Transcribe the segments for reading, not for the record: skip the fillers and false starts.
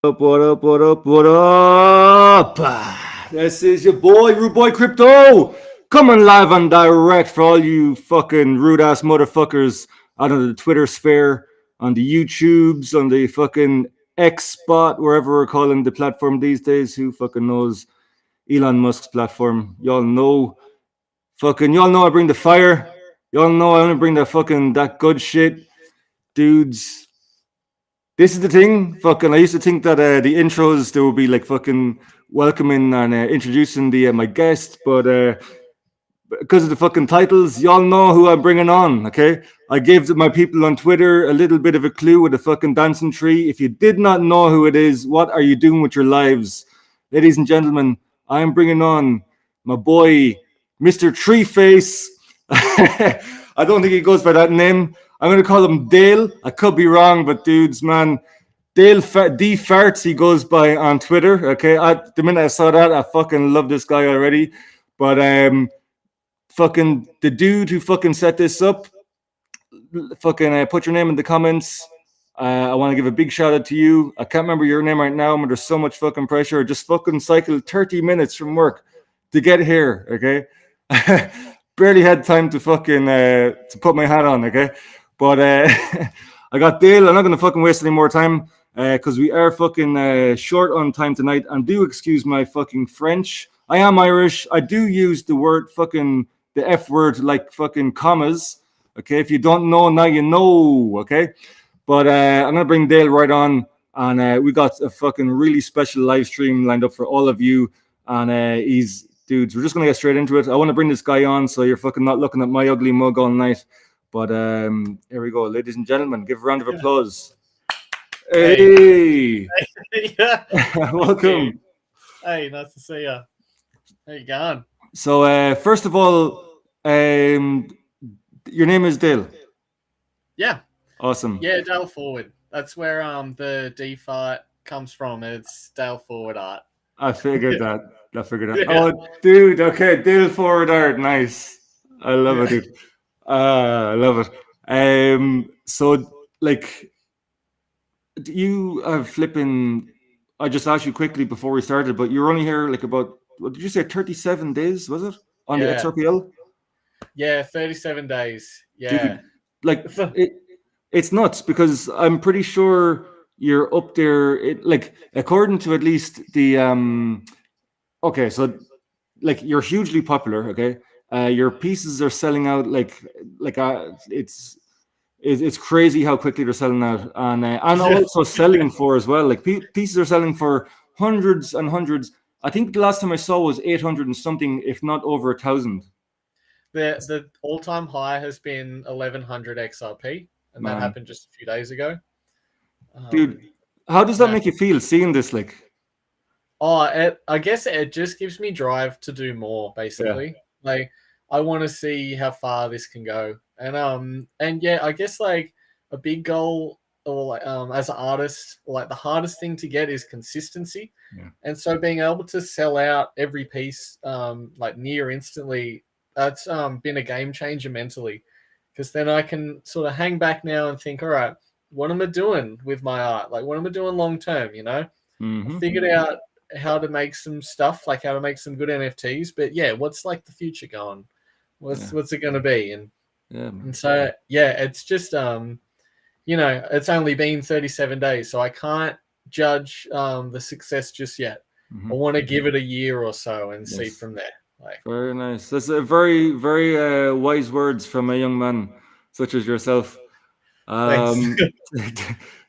What up, what up, what up? This is your boy, RudeBoyCrypto, coming live and direct for all you fucking rude ass motherfuckers out of the Twitter sphere, on the YouTubes, on the fucking X spot, wherever we're calling the platform these days. Who fucking knows Elon Musk's platform? Y'all know I bring the fire. Y'all know I only bring the fucking that good shit, dudes. This is the thing. Fucking, I used to think that the intros they would be like fucking welcoming and introducing the my guest, but because of the fucking titles, y'all know who I'm bringing on. Okay, I gave my people on Twitter a little bit of a clue with a fucking dancing tree. If you did not know who it is, what are you doing with your lives, ladies and gentlemen? I am bringing on my boy, Mr. Tree Face. I don't think he goes by that name. I'm gonna call him Dale. I could be wrong, but dudes, man, D Farts he goes by on Twitter. Okay, the minute I saw that, I fucking love this guy already. But fucking the dude who fucking set this up, fucking put your name in the comments. I want to give a big shout out to you. I can't remember your name right now, but there's so much fucking pressure. Just fucking cycled 30 minutes from work to get here. Okay, barely had time to fucking to put my hat on. Okay, but I got Dale. I'm not gonna fucking waste any more time because we are fucking short on time tonight. And do excuse my fucking French. I am Irish. I do use the word fucking the F word like fucking commas. Okay, if you don't know now, you know. Okay, but I'm gonna bring Dale right on, and we got a fucking really special live stream lined up for all of you. And he's dudes. We're just gonna get straight into it. I want to bring this guy on, so you're fucking not looking at my ugly mug all night. But here we go, ladies and gentlemen. Give a round of applause. Hey, Yeah. welcome. Hey, nice to see you. How you going? So first of all, your name is Dale. Yeah, Awesome. yeah, Dale Forward. That's where the DeFi comes from. It's Dale Forward art. I figured that. Yeah. Oh, dude. Okay, Dale forward art. Nice. I love it, Yeah. dude. I love it. So like, do you have flipping? I just asked you quickly before we started, but you're only here like about what did you say? 37 days was it on the Yeah. XRPL? Yeah, 37 days. Yeah. Dude, like it's nuts because I'm pretty sure you're up there. Like according to at least the okay, so like you're hugely popular. Okay, your pieces are selling out it's crazy how quickly they're selling out, and also selling for as well. Like pieces are selling for hundreds and hundreds. I think the last time I saw was 800 and something, if not over 1,000. The all-time high has been 1100 XRP, and that Man, happened just a few days ago. dude, Um, how does that yeah. make you feel seeing this? Like, I guess it just gives me drive to do more, basically. Like I want to see how far this can go. And yeah, I guess like a big goal or like as an artist, like the hardest thing to get is consistency. Yeah. And so being able to sell out every piece like near instantly, that's been a game changer mentally. Because then I can sort of hang back now and think, all right, what am I doing with my art? Like what am I doing long term, you know? I figured out how to make some stuff, like how to make some good NFTs. But yeah, what's like the future going? What's it going to be? And so yeah, it's just you know, it's only been 37 days, so I can't judge the success just yet. I want to give it a year or so and see from there. Like very nice. That's a very, very wise words from a young man such as yourself. thanks.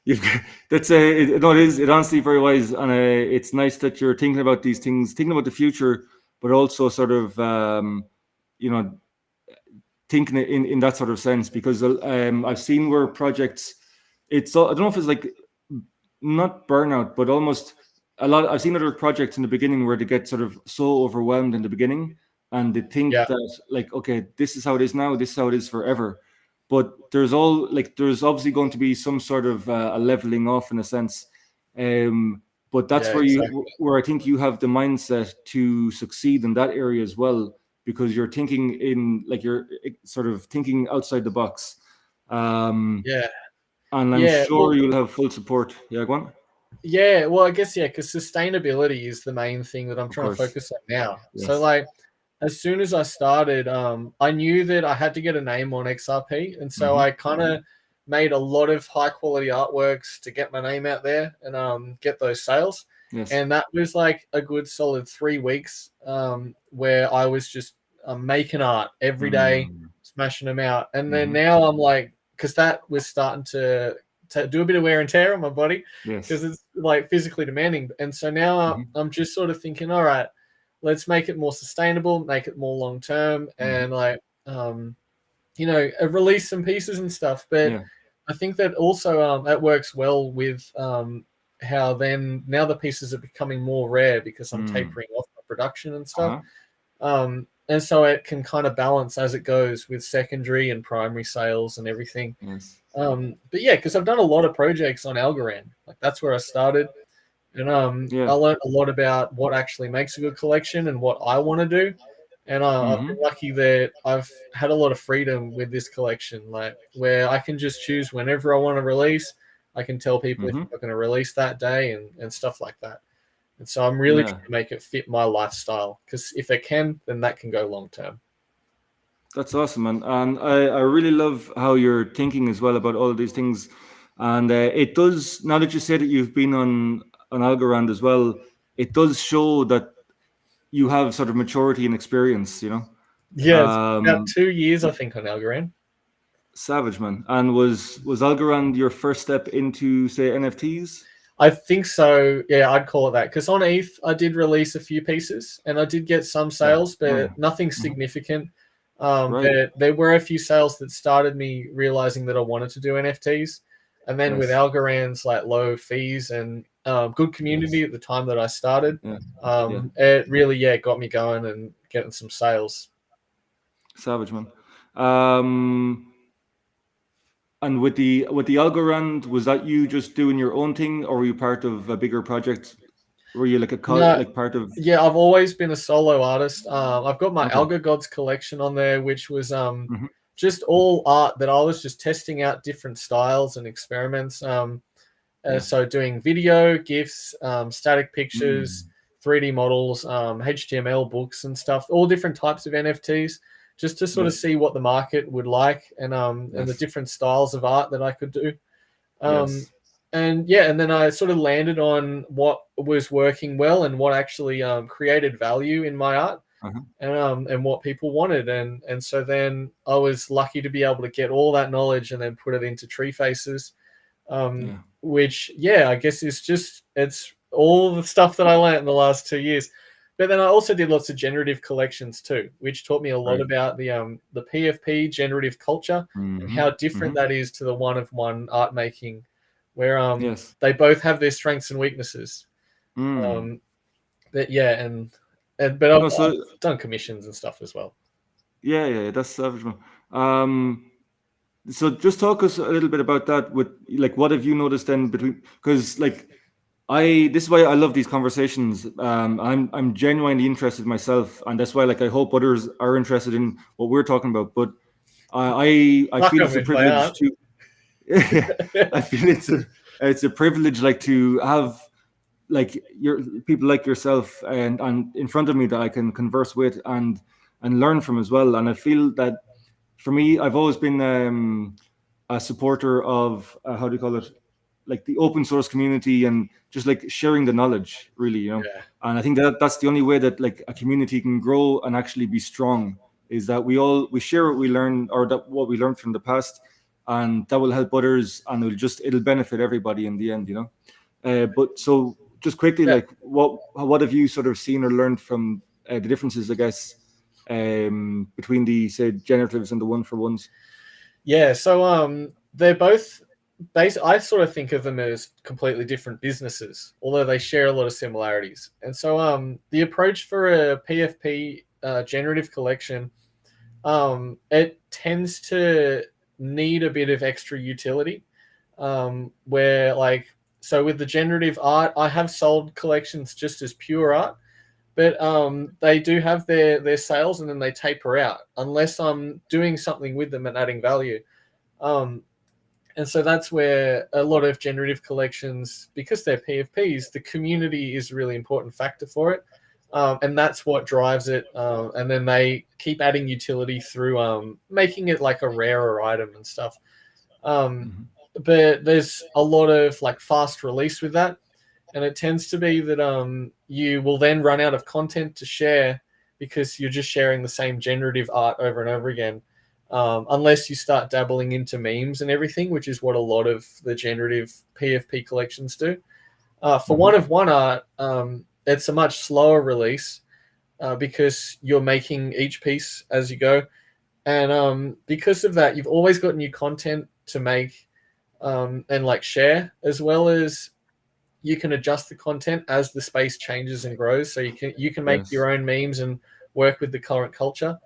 You've, that's a no, it is it honestly very wise, and it's nice that you're thinking about these things, thinking about the future, but also sort of you know thinking it in that sort of sense because I've seen where projects I don't know if it's like not burnout, but almost a lot. I've seen other projects in the beginning where they get sort of so overwhelmed in the beginning, and they think Yeah. that like, okay, this is how it is now, this is how it is forever. But there's obviously going to be some sort of a leveling off in a sense. But that's Yeah, where exactly. where I think you have the mindset to succeed in that area as well, because you're thinking in like you're sort of thinking outside the box. Yeah. And I'm Yeah. sure Well, you'll have full support. Yeah, go on. Yeah, well, I guess because sustainability is the main thing that I'm Of trying to course. focus on now. So Yes. like as soon as I started, I knew that I had to get a name on XRP, and so Mm-hmm. I kind of made a lot of high quality artworks to get my name out there and get those sales. Yes. And that was like a good solid 3 weeks where I was just making art every day, Mm. smashing them out. And then Mm-hmm. now I'm like, because that was starting to do a bit of wear and tear on my body because Yes. it's like physically demanding. And so now Mm-hmm. I'm just sort of thinking, all right, let's make it more sustainable, make it more long term, Mm-hmm. and like release some pieces and stuff. But Yeah. I think that also that works well with how then now the pieces are becoming more rare because I'm Mm. tapering off my production and stuff. Uh-huh. And so it can kind of balance as it goes with secondary and primary sales and everything. Yes. But yeah, because I've done a lot of projects on Algorand. Like that's where I started. And I Yeah. learned a lot about what actually makes a good collection and what I want to do. And I've Mm-hmm. been lucky that I've had a lot of freedom with this collection, like where I can just choose whenever I want to release. I can tell people if Mm-hmm. I'm going to release that day and stuff like that. And so I'm really Yeah. trying to make it fit my lifestyle because if it can, then that can go long term. That's awesome, man. And I really love how you're thinking as well about all of these things. And it does, now that you say that you've been on Algorand as well, it does show that you have sort of maturity and experience, you know? Yeah, it's about 2 years, I Yeah, think, on Algorand. savage, man. And was Algorand your first step into, say, NFTs? I think so. Yeah, I'd call it that because on ETH I did release a few pieces and I did get some Yeah. sales, Oh, yeah. but nothing Mhm. significant. Right. But there were a few sales that started me realizing that I wanted to do NFTs, and then with Yes. Algorand's like low fees and good community Yes. at the time that I started, Yeah. Yeah. it really got me going and getting some sales. Savage, man. Um, And with the Algorand, was that you just doing your own thing, or were you part of a bigger project? Were you like No, like part of? yeah, I've always been a solo artist. I've got my Okay. Alga Gods collection on there, which was Hmm. just all art that I was just testing out different styles and experiments. Yeah. So doing video, GIFs, static pictures, Mm. 3D models, HTML books and stuff, all different types of NFTs, just to sort of Yeah. see what the market would like and the Yes. different styles of art that I could do. Um, Yes. and yeah, and then I sort of landed on what was working well and what actually created value in my art Uh-huh. and what people wanted. And so then I was lucky to be able to get all that knowledge and then put it into tree faces, Yeah. which yeah, I guess it's all the stuff that I learned in the last 2 years. But then I also did lots of generative collections too, which taught me a lot Right. about the PFP generative culture and Mm-hmm. how different Mm-hmm. that is to the one of one art making, where Yes. they both have their strengths and weaknesses. Mm. Um, but yeah, and but I've, No. So I've done commissions and stuff as well. yeah, yeah, that's savage, man. So just talk us a little bit about that. With like, what have you noticed then between? Because like, this is why I love these conversations. I'm genuinely interested myself, and that's why like I hope others are interested in what we're talking about. But I Fuck feel them it's a if they privilege aren't. to. I feel it's a privilege like to have like your people like yourself and in front of me that I can converse with and learn from as well. And I feel that for me, I've always been a supporter of how do you call it, like the open source community and just like sharing the knowledge, really, you know. Yeah. And I think that that's the only way that like a community can grow and actually be strong is that we share what we learn or that what we learned from the past, and that will help others and it'll benefit everybody in the end, you know. But so just quickly, Yeah. like what have you sort of seen or learned from the differences, I guess, between the say generatives and the one for ones? Yeah, so they're both I sort of think of them as completely different businesses, although they share a lot of similarities. And so the approach for a PFP generative collection, it tends to need a bit of extra utility. Where like so with the generative art, I have sold collections just as pure art, but they do have their sales and then they taper out unless I'm doing something with them and adding value. Um, And so that's where a lot of generative collections, because they're PFPs, the community is a really important factor for it. And that's what drives it. And then they keep adding utility through making it like a rarer item and stuff. Mhm. But there's a lot of like fast release with that. And it tends to be that you will then run out of content to share because you're just sharing the same generative art over and over again. Unless you start dabbling into memes and everything, which is what a lot of the generative PFP collections do. For one of one art, it's a much slower release because you're making each piece as you go. And because of that, you've always got new content to make and like share, as well as you can adjust the content as the space changes and grows. So you can make Yes. your own memes and work with the current culture.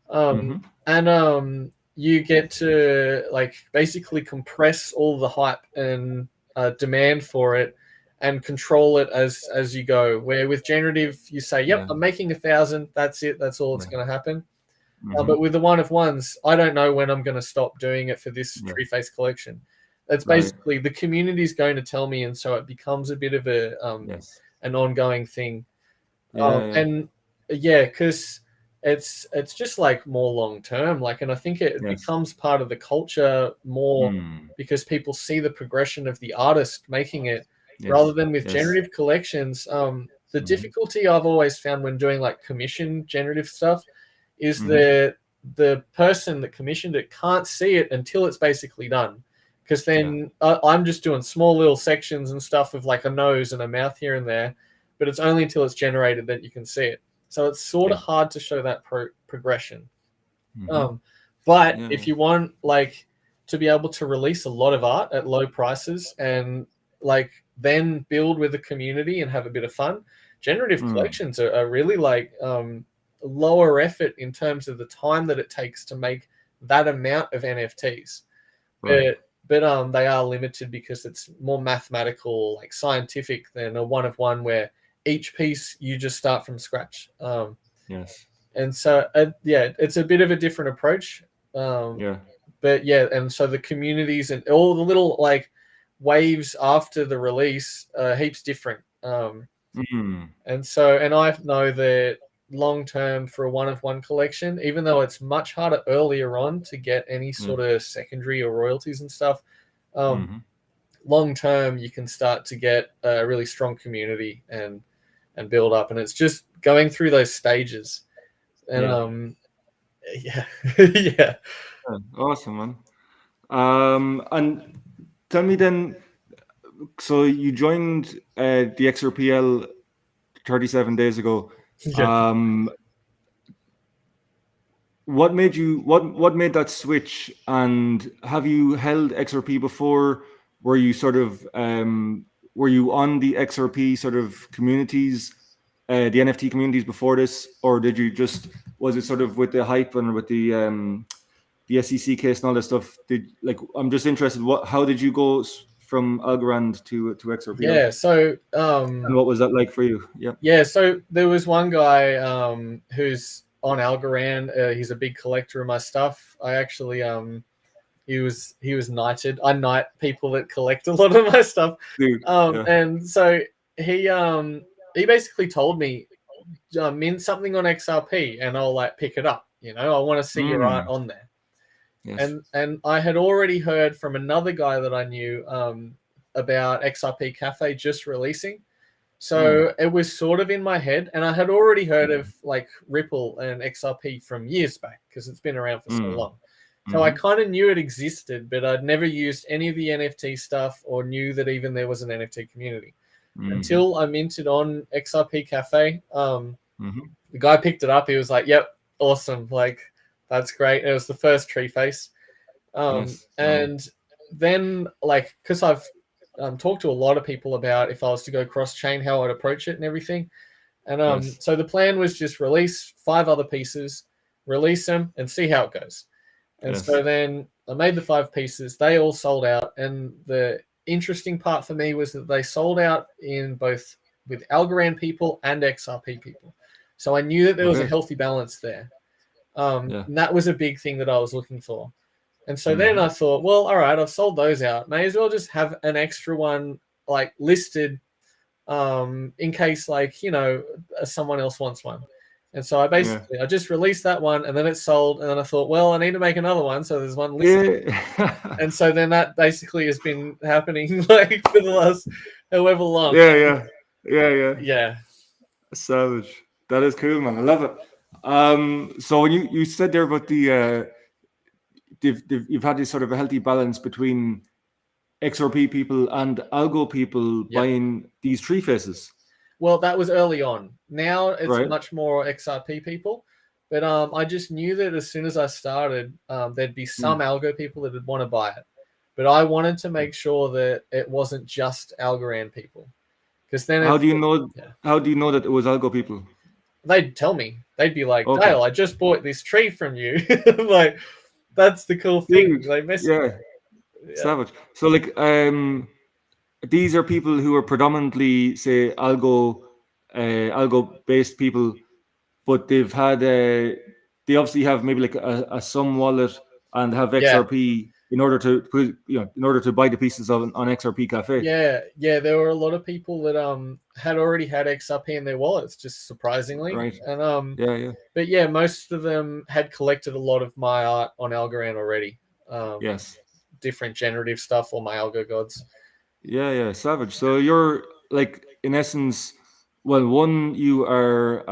Mm-hmm. And you get to like basically compress all the hype and demand for it and control it as you go. Where with generative, you say, "Yep, Yeah. I'm making 1,000. That's it. That's all that's Yeah. going to happen." Mm-hmm. But with the one of ones, I don't know when I'm going to stop doing it for this Yeah. tree face collection. It's Right. basically the community is going to tell me, and so it becomes a bit of Yes. an ongoing thing. Yeah. Yeah. And yeah, because it's just like more long term. Like, and I think it Yes. becomes part of the culture more Mm. because people see the progression of the artist making it, rather Yes. than with Yes. generative collections. The Mm-hmm. difficulty I've always found when doing like commission generative stuff is Mm-hmm. the person that commissioned it can't see it until it's basically done. Because Yeah. then I'm just doing small little sections and stuff of like a nose and a mouth here and there, but it's only until it's generated that you can see it. So it's sort of Yeah. hard to show that progression. Mm-hmm. But Yeah. if you want like to be able to release a lot of art at low prices and like then build with the community and have a bit of fun, generative Mm. collections are really like lower effort in terms of the time that it takes to make that amount of NFTs. Right. But they are limited because it's more mathematical, like scientific than a one of one where each piece you just start from scratch. Yes. And so yeah, it's a bit of a different approach. Um, Yeah. but yeah, and so the communities and all the little like waves after the release heaps different. Mm. And I know that long term for a one of one collection, even though it's much harder earlier on to get any Yeah. sort of secondary or royalties and stuff, Mm-hmm. long term you can start to get a really strong community and build up. And it's just going through those stages. And Yeah. yeah, yeah. Yeah. Awesome, man. And tell me then. So you joined the XRPL 37 days ago. Yeah. Um, what made you what made that switch? And have you held XRP before? Were you sort of were you on the XRP sort of communities, the NFT communities before this, or did you just was it sort of with the hype and with the SEC case and all that stuff? Did like I'm just interested. How did you go from Algorand to XRPL, Yeah. So and what was that like for you? Yeah. yeah, so there was one guy who's on Algorand. He's a big collector of my stuff. I actually he was knighted. I knight people that collect a lot of my stuff. Dude, yeah. And so he basically told me mint something on XRP and I'll like pick it up. I want to see your art Mm, on there. yes. And I had already heard from another guy that I knew about XRP Cafe just releasing. Mm, So it was sort of in my head, and I had already heard of like Ripple and XRP from years back because it's been around for so mm, long. So I mm-hmm, kind of knew it existed, but I'd never used any of the NFT stuff or knew that even there was an NFT community mm-hmm, until I minted on XRP Cafe. mm-hmm. The guy picked it up. He was like, "Yep, awesome! Like that's great." It was the first tree face. Yes. Wow. And then like because I've talked to a lot of people about if I was to go cross chain, how I'd approach it and everything. And Yes. so the plan was just release 5 other pieces, release them, and see how it goes. And so Yes. then I made the 5 pieces. They all sold out, and the interesting part for me was that they sold out in both with Algorand people and XRP people. So I knew that there was a Okay. healthy balance there. Yeah. And that was a big thing that I was looking for. And so then I thought, well, all right, I've sold those out. May as well just have an extra one like listed in case like, you know, someone else wants one. And so I just released that one and then it sold. And then I thought, well, I need to make another one. So there's one listed. Yeah. And so then that basically has been happening like for the last however long. Yeah. Savage. That is cool, man. I love it. So when you said there about the you've had this sort of a healthy balance between XRP people and algo people buying these tree faces. Well, that was early on. Now it's Right. much more XRP people. But I just knew that as soon as I started, there'd be some algo people that would want to buy it. But I wanted to make sure that it wasn't just Algorand people. Because then how do you know that it was algo people? They'd tell me. They'd be like, Dale, I just bought this tree from you. Like, that's the cool thing. They Savage. So like these are people who are predominantly, say, algo based people, but they've had they obviously have maybe like a sum wallet and have XRP in order to put, in order to buy the pieces on XRP Cafe. Yeah. There were a lot of people that had already had XRP in their wallets, just surprisingly. Right. And But yeah, most of them had collected a lot of my art on Algorand already. Yes. Different generative stuff or my algo gods. Yeah, savage. So you're like, in essence, well, one, you are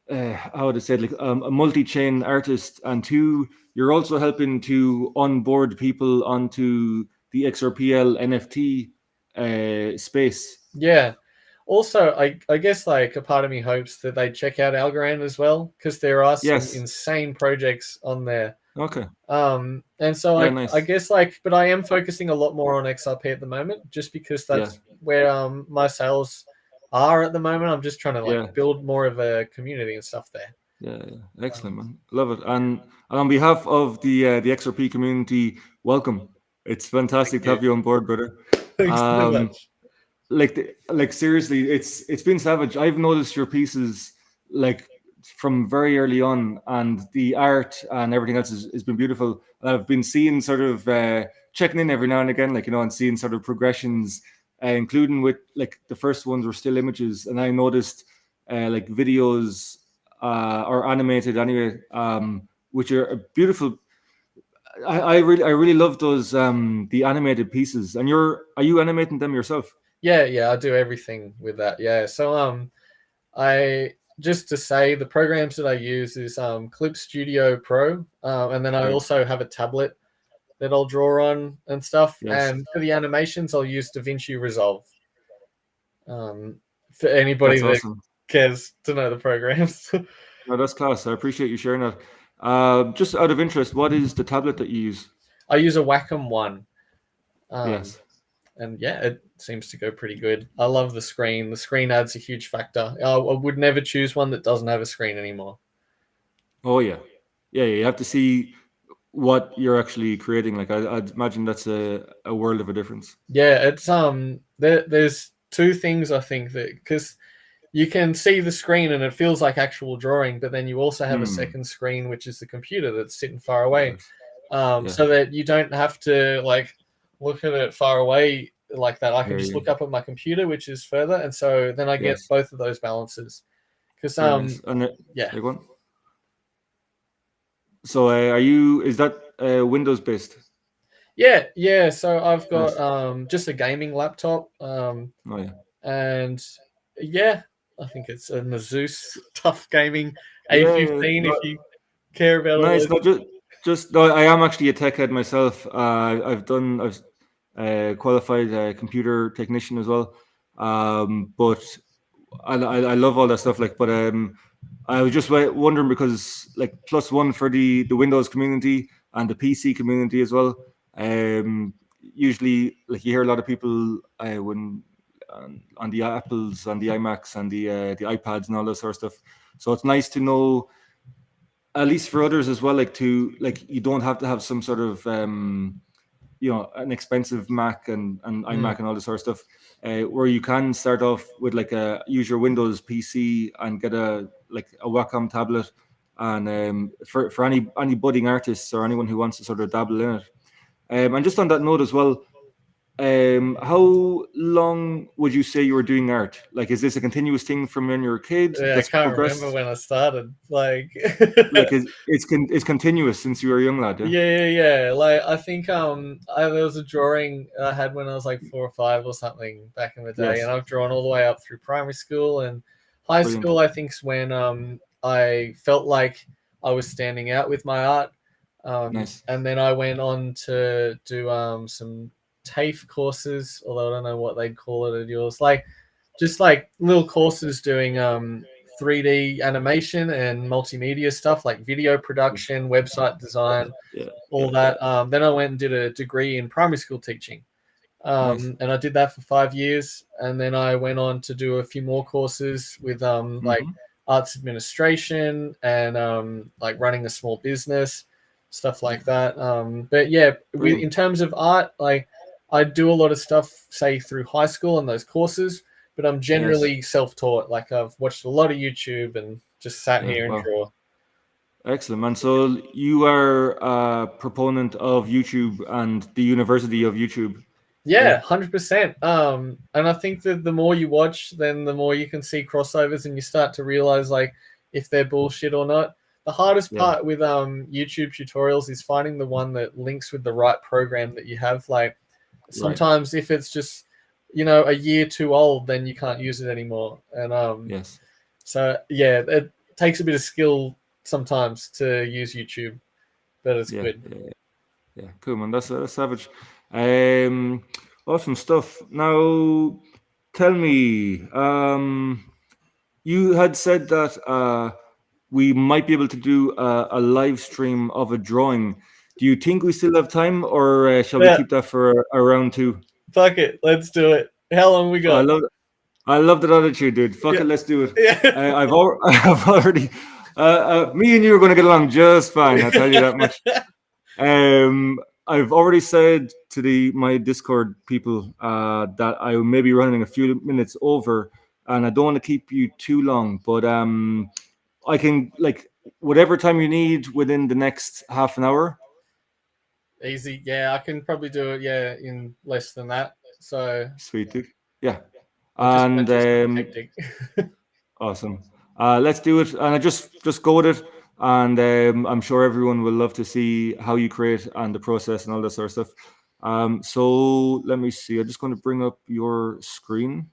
how would I say it, like a multi-chain artist, and two, you're also helping to onboard people onto the XRPL NFT space. Yeah. Also, I guess like a part of me hopes that they check out Algorand as well, because there are some insane projects on there. Okay. And so I guess like, but I am focusing a lot more on XRP at the moment, just because that's where my sales are at the moment. I'm just trying to like build more of a community and stuff there. Yeah. Excellent, man. Love it. And on behalf of the XRP community, welcome. It's fantastic to have you on board, brother. Thanks so much. Like seriously, it's been savage. I've noticed your pieces like from very early on, and the art and everything else has been beautiful. I've been seeing sort of checking in every now and again, like, and seeing sort of progressions, including with like the first ones were still images, and I noticed like videos or animated anyway, which are beautiful. I really love those the animated pieces. And are you animating them yourself? Yeah, I do everything with that. Yeah, so I just to say the programs that I use is Clip Studio Pro, and then I also have a tablet that I'll draw on and stuff. And for the animations, I'll use DaVinci Resolve. For anybody that cares to know the programs. No, that's class. I appreciate you sharing that. Just out of interest, what is the tablet that you use? I use a Wacom One. Yes. And yeah, it seems to go pretty good. I love the screen. The screen adds a huge factor. I would never choose one that doesn't have a screen anymore. Oh yeah. You have to see what you're actually creating. Like I'd imagine that's a world of a difference. Yeah, it's there's two things I think that, because you can see the screen and it feels like actual drawing, but then you also have a second screen, which is the computer that's sitting far away, so that you don't have to like look at it far away like that. I can just look up at my computer, which is further, and so then I get both of those balances. Because So is that Windows based? Yeah. So I've got just a gaming laptop. And yeah, I think it's a Asus TUF Gaming A15 if you care about all nice. those. No, I am actually a tech head myself. I've qualified computer technician as well. But I love all that stuff. Like, but I was just wondering because like +1 for the Windows community and the PC community as well. Usually, like you hear a lot of people when on the Apples, on the iMacs, and the iPads and all that sort of stuff. So it's nice to know, at least for others as well, like you don't have to have some sort of an expensive Mac and iMac and all this sort of stuff, where you can start off with use your Windows PC and get a Wacom tablet and for any budding artists or anyone who wants to sort of dabble in it. And just on that note as well, how long would you say you were doing art? Like, is this a continuous thing from when you were a kid Yeah, I that's can't remember progressed? when I started. Like, Like, it's continuous since you were a young lad, yeah? yeah. Like, I think there was a drawing I had when I was like 4 or 5 or something back in the day, and Yes, I've drawn all the way up through primary school and high brilliant. school. I think's when I felt like I was standing out with my art. Nice. And then I went on to do some TAFE courses, although I don't know what they'd call it at yours. Like, just like little courses doing 3D animation and multimedia stuff like video Yes. production, website design, Yeah, all yeah, yeah. that. Then I went and did a degree in primary school teaching. Nice. And I did that for 5 years. And then I went on to do a few more courses with like Hmm. arts administration and like running a small business, stuff Yeah, like that. But yeah, brilliant. in terms of art, like I do a lot of stuff, say through high school and those courses, but I'm Yes. generally self-taught. Like I've watched a lot of YouTube and just sat Yeah. here and Wow. draw. Excellent, man. So you are a proponent of YouTube and the University of YouTube. Yeah. Yeah, 100%. And I think that the more you watch, then the more you can see crossovers, and you start to realize like if they're bullshit or not. The hardest Yeah. part with YouTube tutorials is finding the one that links with the right program that you have. Like Right. sometimes if it's just a year too old, then you can't use it anymore. And Yes. so yeah, it takes a bit of skill sometimes to use YouTube, but it's Yeah. good. Yeah. Yeah. Cool, man. That's savage. Um, awesome stuff. Now, tell me, you had said that we might be able to do a live stream of a drawing. Do you think we still have time, or shall we Yeah, keep that for a round two? fuck it, let's do it. How long we I got? love I love that attitude, dude. Fuck Yeah, it, let's do it. yeah. I've already, me and you are going to get along just fine. I'll tell you that much. Um, I've already said to my Discord people that I may be running a few minutes over, and I don't want to keep you too long. But I can like whatever time you need within the next half an hour. Easy. Yeah, I can probably do it. Yeah, in less than that. So Sweet, dude. Yeah, I just and went through something hectic. awesome. Let's do it, and I just go with it. And I'm sure everyone will love to see how you create and the process and all that sort of stuff. So let me see. I'm just going to bring up your screen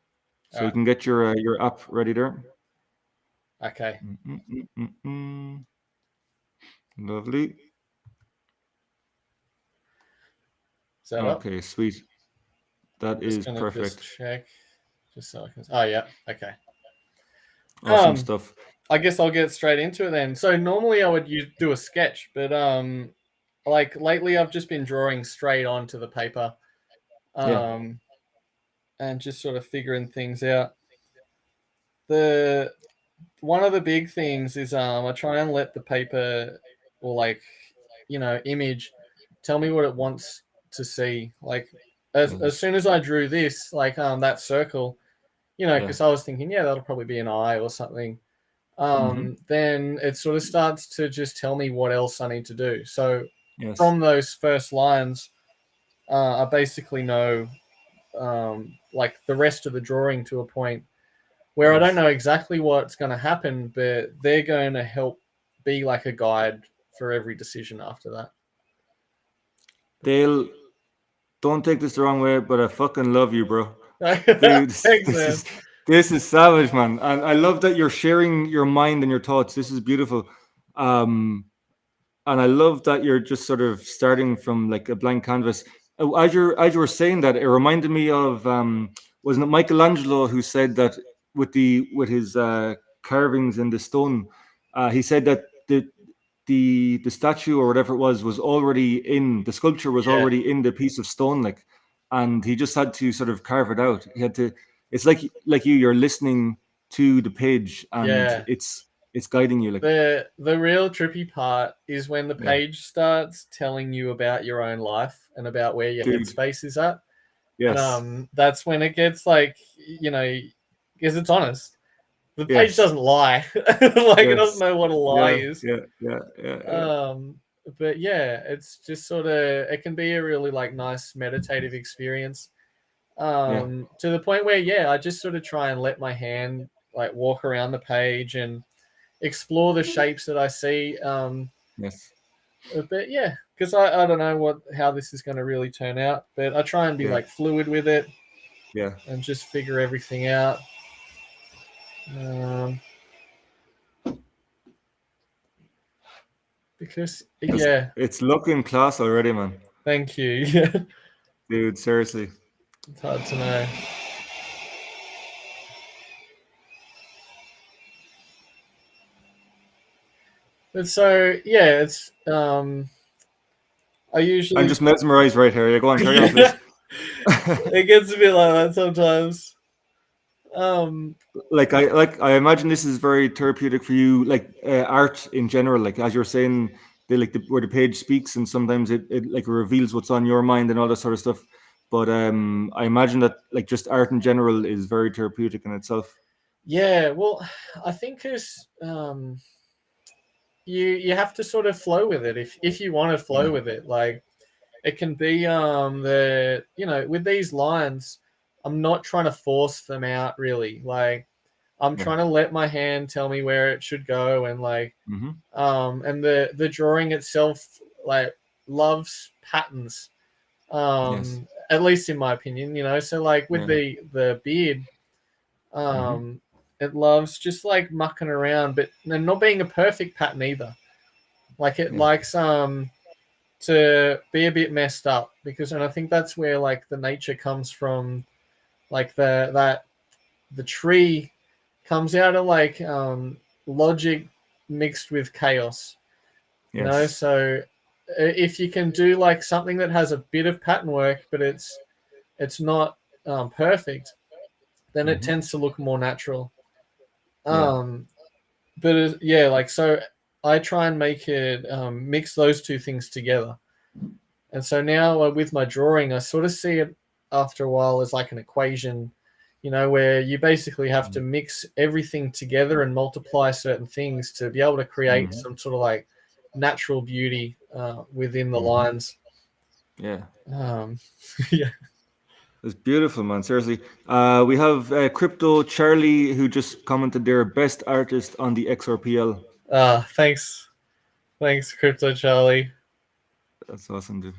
All so you right. can get your app ready there. Okay. Mm-mm-mm-mm. Lovely. Is that up? Okay, sweet. That Just is gonna just perfect. check, just so I can. Oh yeah. Okay. Awesome Um, stuff. I guess I'll get straight into it then. So normally I would do a sketch, but like lately I've just been drawing straight onto the paper, Yeah. um, and just sort of figuring things out. The One of the big things is I try and let the paper or like image tell me what it wants to see. Like as Yes. soon as I drew this, like that circle, Yeah. because I was thinking, yeah, that'll probably be an eye or something. Mm-hmm. Then it sort of starts to just tell me what else I need to do. So Yes. from those first lines, I basically know like the rest of the drawing to a point where I don't Yes. know exactly what's going to happen, but they're going to help be like a guide for every decision after that. Dale, don't take this the wrong way, but I fucking love you, bro. Dude, Thanks, man. this is savage, man, and I love that you're sharing your mind and your thoughts. This is beautiful, and I love that you're just sort of starting from like a blank canvas. As you were saying that, it reminded me of wasn't it Michelangelo who said that with his carvings in the stone, he said that the statue or whatever it was already in the sculpture was Yeah, already in the piece of stone, like, and he just had to sort of carve it out. He had to. It's like you're listening to the page, and yeah. it's guiding you, like, The real trippy part is when the yeah, page starts telling you about your own life and about where your dude, headspace is at. And yes, that's when it gets like, because it's honest. The page Yes. doesn't lie. Like it doesn't Yes. know what a lie Yeah. is. Yeah. But yeah, it's just sort of, it can be a really like nice meditative experience. Yeah. To the point where, yeah, I just sort of try and let my hand like walk around the page and explore the shapes that I see. Yes. But yeah, because I don't know how this is going to really turn out, but I try and be Yeah. like fluid with it Yeah. and just figure everything out. Um, because yeah, It's looking class already, man. thank you. Yeah, Dude, seriously. it's hard to know. But so yeah, it's I I'm usually just mesmerized right here. Yeah, go on, carry on, yeah, please. it gets a bit like that sometimes. I imagine this is very therapeutic for you, like art in general. Like as you're saying, where the page speaks, and sometimes it like reveals what's on your mind and all that sort of stuff. But I imagine that like just art in general is very therapeutic in itself. Yeah, well, I think because you have to sort of flow with it if you want to flow Yeah. with it. Like it can be the with these lines, I'm not trying to force them out really. Like I'm Yeah. trying to let my hand tell me where it should go, and like Mm-hmm. and the drawing itself like loves patterns. Yes. At least in my opinion, so like with Yeah. the beard, Mm-hmm. um it loves just like mucking around, but and not being a perfect pattern either. Like it Yeah. likes to be a bit messed up, because and I think that's where like the nature comes from. Like the tree comes out of like logic mixed with chaos, Yes. so if you can do like something that has a bit of pattern work, but it's not perfect, then it Mm-hmm. tends to look more natural. Yeah. um but yeah, like so I try and make it mix those two things together. And so now with my drawing, I sort of see it after a while as like an equation, where you basically have to mix everything together and multiply certain things to be able to create Mm-hmm. some sort of like natural beauty within the Mm-hmm. lines. Yeah. Um, yeah. It's beautiful, man. Seriously. We have Crypto Charlie who just commented there, best artist on the XRPL. Thanks. Thanks, Crypto Charlie. That's awesome, dude.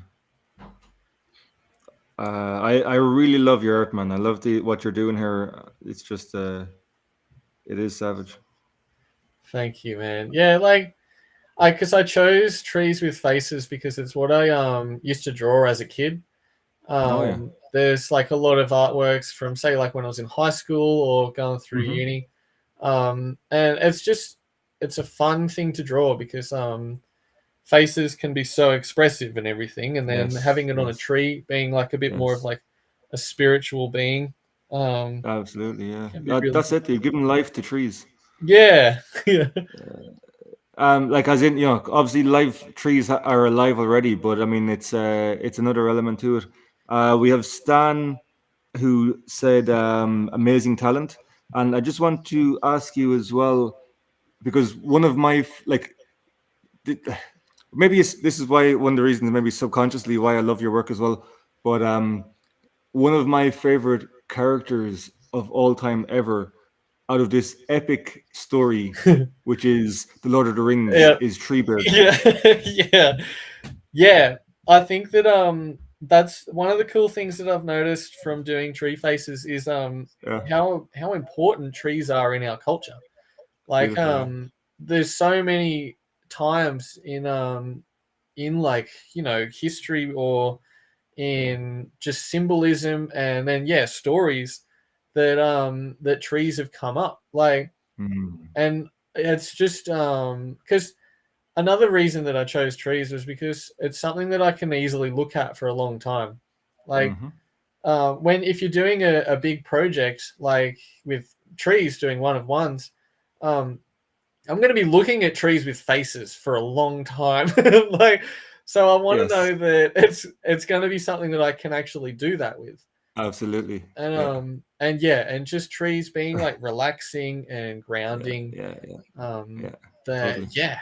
I really love your art, man. I love what you're doing here. It's just it is savage. Thank you, man. Yeah, like because I chose trees with faces because it's what I used to draw as a kid. Oh yeah. There's like a lot of artworks from say like when I was in high school or going through Mm-hmm. uni, and it's a fun thing to draw because faces can be so expressive and everything, and then Yes. having it on a Yes. tree being like a bit more of Yes. like a spiritual being, Absolutely. Yeah. can be really That's it. You've given life to trees. yeah yeah. Like as in, obviously live trees are alive already, but I mean it's another element to it. We have Stan who said amazing talent, and I just want to ask you as well because one of my th- maybe this is why one of the reasons maybe subconsciously why I love your work as well. But one of my favorite characters of all time ever out of this epic story, which is the Lord of the Rings, Yeah, is Treebeard. yeah, yeah, yeah. I think that that's one of the cool things that I've noticed from doing tree faces is Yeah, how important trees are in our culture. Like beautiful. Yeah. there's so many times in like history or Yeah. in just symbolism, and then yeah, stories that trees have come up, like, Mm. and it's just because another reason that I chose trees was because it's something that I can easily look at for a long time. Like Mm-hmm. when if you're doing a big project like with trees, doing one of ones, um, I'm going to be looking at trees with faces for a long time. Like, so I want to Yes, know that it's going to be something that I can actually do that with. absolutely. And Yeah. and just trees being like relaxing and grounding. Yeah, yeah, The totally. yeah,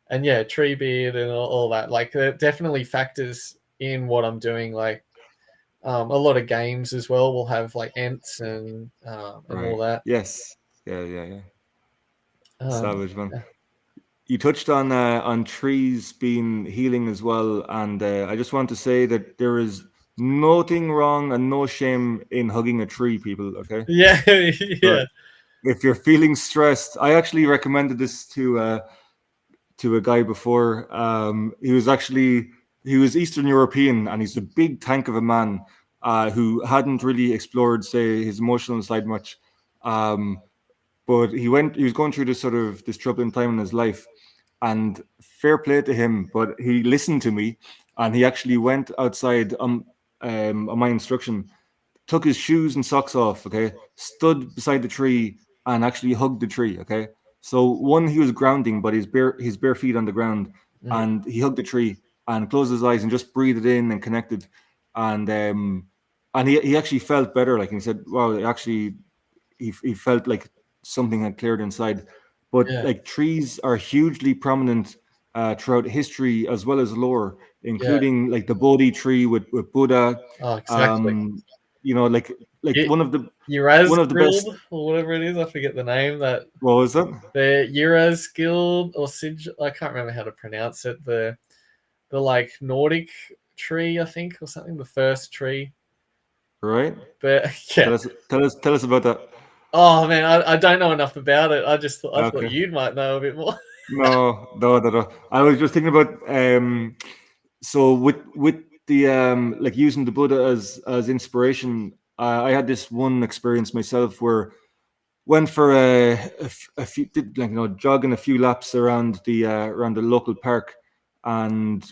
and yeah, tree beard and all that. Like it definitely factors in what I'm doing. Like a lot of games as well will have like ents and all Right. that. Yes. Yeah. Um, Savage, man. You touched on trees being healing as well, and I just want to say that there is nothing wrong and no shame in hugging a tree, people. Okay, yeah, so yeah, if you're feeling stressed, I actually recommended this to a guy before. He was Eastern European, and he's a big tank of a man who hadn't really explored, say, his emotional side much. Um, but he was going through this troubling time in his life, and fair play to him, but he listened to me, and he actually went outside on my instruction, took his shoes and socks off, okay, stood beside the tree and actually hugged the tree, okay. So one, he was grounding, but his bare feet on the ground, mm, and he hugged the tree and closed his eyes and just breathed in and connected, and he actually felt better. Like he said, wow, actually he felt like something had cleared inside. But yeah, like trees are hugely prominent throughout history as well as lore, yeah. including like the Bodhi tree with Buddha. Oh, exactly. Um, you know, like Y- one of the best. Guild or whatever it is. I forget the name. That What was that? the Uraz Guild or Sig. I can't remember how to pronounce it. The like Nordic tree, I think, or something. The first tree. Right? But yeah. Tell us about that. Oh man, I don't know enough about it. I thought Okay. you might know a bit more. No. I was just thinking about so with the like using the Buddha as inspiration. I had this one experience myself where went for a few did like jogging a few laps around the local park, and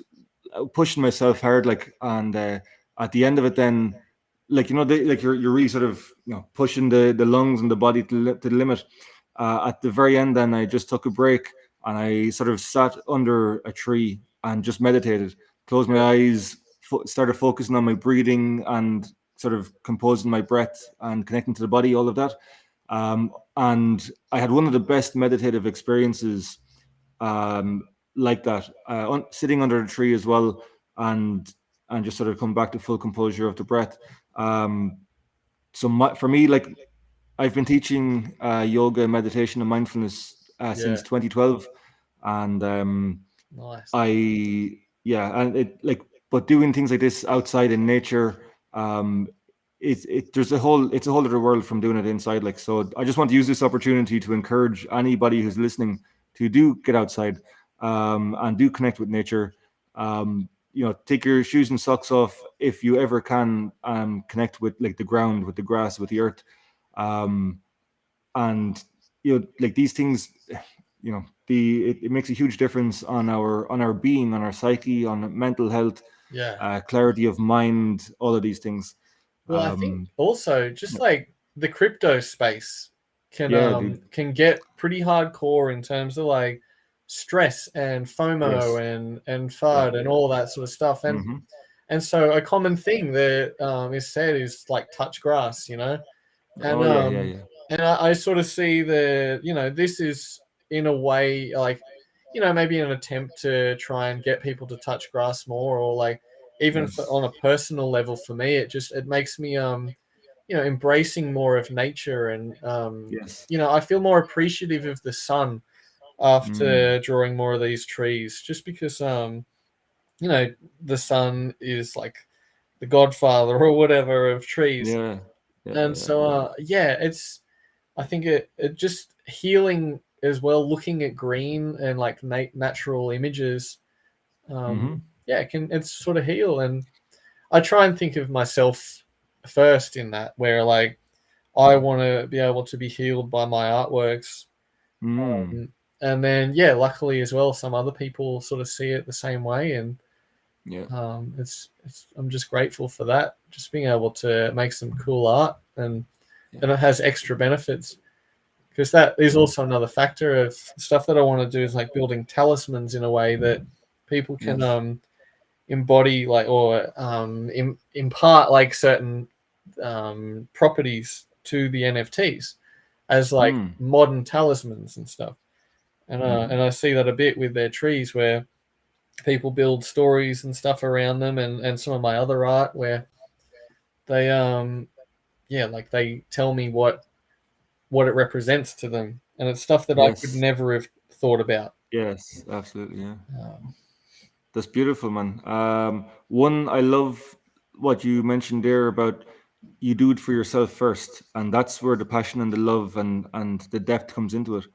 pushing myself hard, like, and at the end of it, then like you're really sort of pushing the lungs and the body to the limit. At the very end, then I just took a break and I sort of sat under a tree and just meditated, closed my eyes, started focusing on my breathing and sort of composing my breath and connecting to the body, all of that. And I had one of the best meditative experiences like that, sitting under a tree as well, and just sort of come back to full composure of the breath. Um, for me, like, I've been teaching yoga, meditation, and mindfulness Yeah, since 2012, and nice. and it like, but doing things like this outside in nature, um, it's a whole other world from doing it inside. Like, so I just want to use this opportunity to encourage anybody who's listening to do get outside, and do connect with nature. Take your shoes and socks off if you ever can, connect with like the ground, with the grass, with the earth, um, and like these things, it makes a huge difference on our being, on our psyche, on mental health, Yeah. clarity of mind, all of these things. Well, I think um also just like the crypto space yeah, dude. can get pretty hardcore in terms of like stress and FOMO Yes. and Yeah. FUD and all that sort of stuff. Hmm. And so a common thing that is said is like touch grass, and Oh, yeah. I sort of see this is in a way like maybe an attempt to try and get people to touch grass more, or like even Yes. on a personal level for me it makes me embracing more of nature, and Yes. I feel more appreciative of the sun Mm. after drawing more of these trees, just because you know the sun is like the godfather or whatever of trees. Yeah. And so yeah, it's I think it just healing as well, looking at green and like natural images. Hmm. Yeah, it's sort of heal. And I try and think of myself first in that, where like I want to be able to be healed by my artworks. Mm. um, and then yeah, luckily as well, some other people sort of see it the same way. And Yeah. it's I'm just grateful for that, just being able to make some cool art, Yeah. and it has extra benefits, because that is Yeah. also another factor of stuff that I want to do, is like building talismans in a way that people can Yes. embody, like, or impart like certain properties to the NFTs as like Mm. modern talismans and stuff. And Mhm. and I see that a bit with their trees where people build stories and stuff around them, and some of my other art where they yeah, like they tell me what it represents to them, and it's stuff that I could Yes. never have thought about. Yes. Absolutely. Yeah. Um, That's beautiful, man. One, I love what you mentioned there about you do it for yourself first, and that's where the passion and the love and the depth comes into it.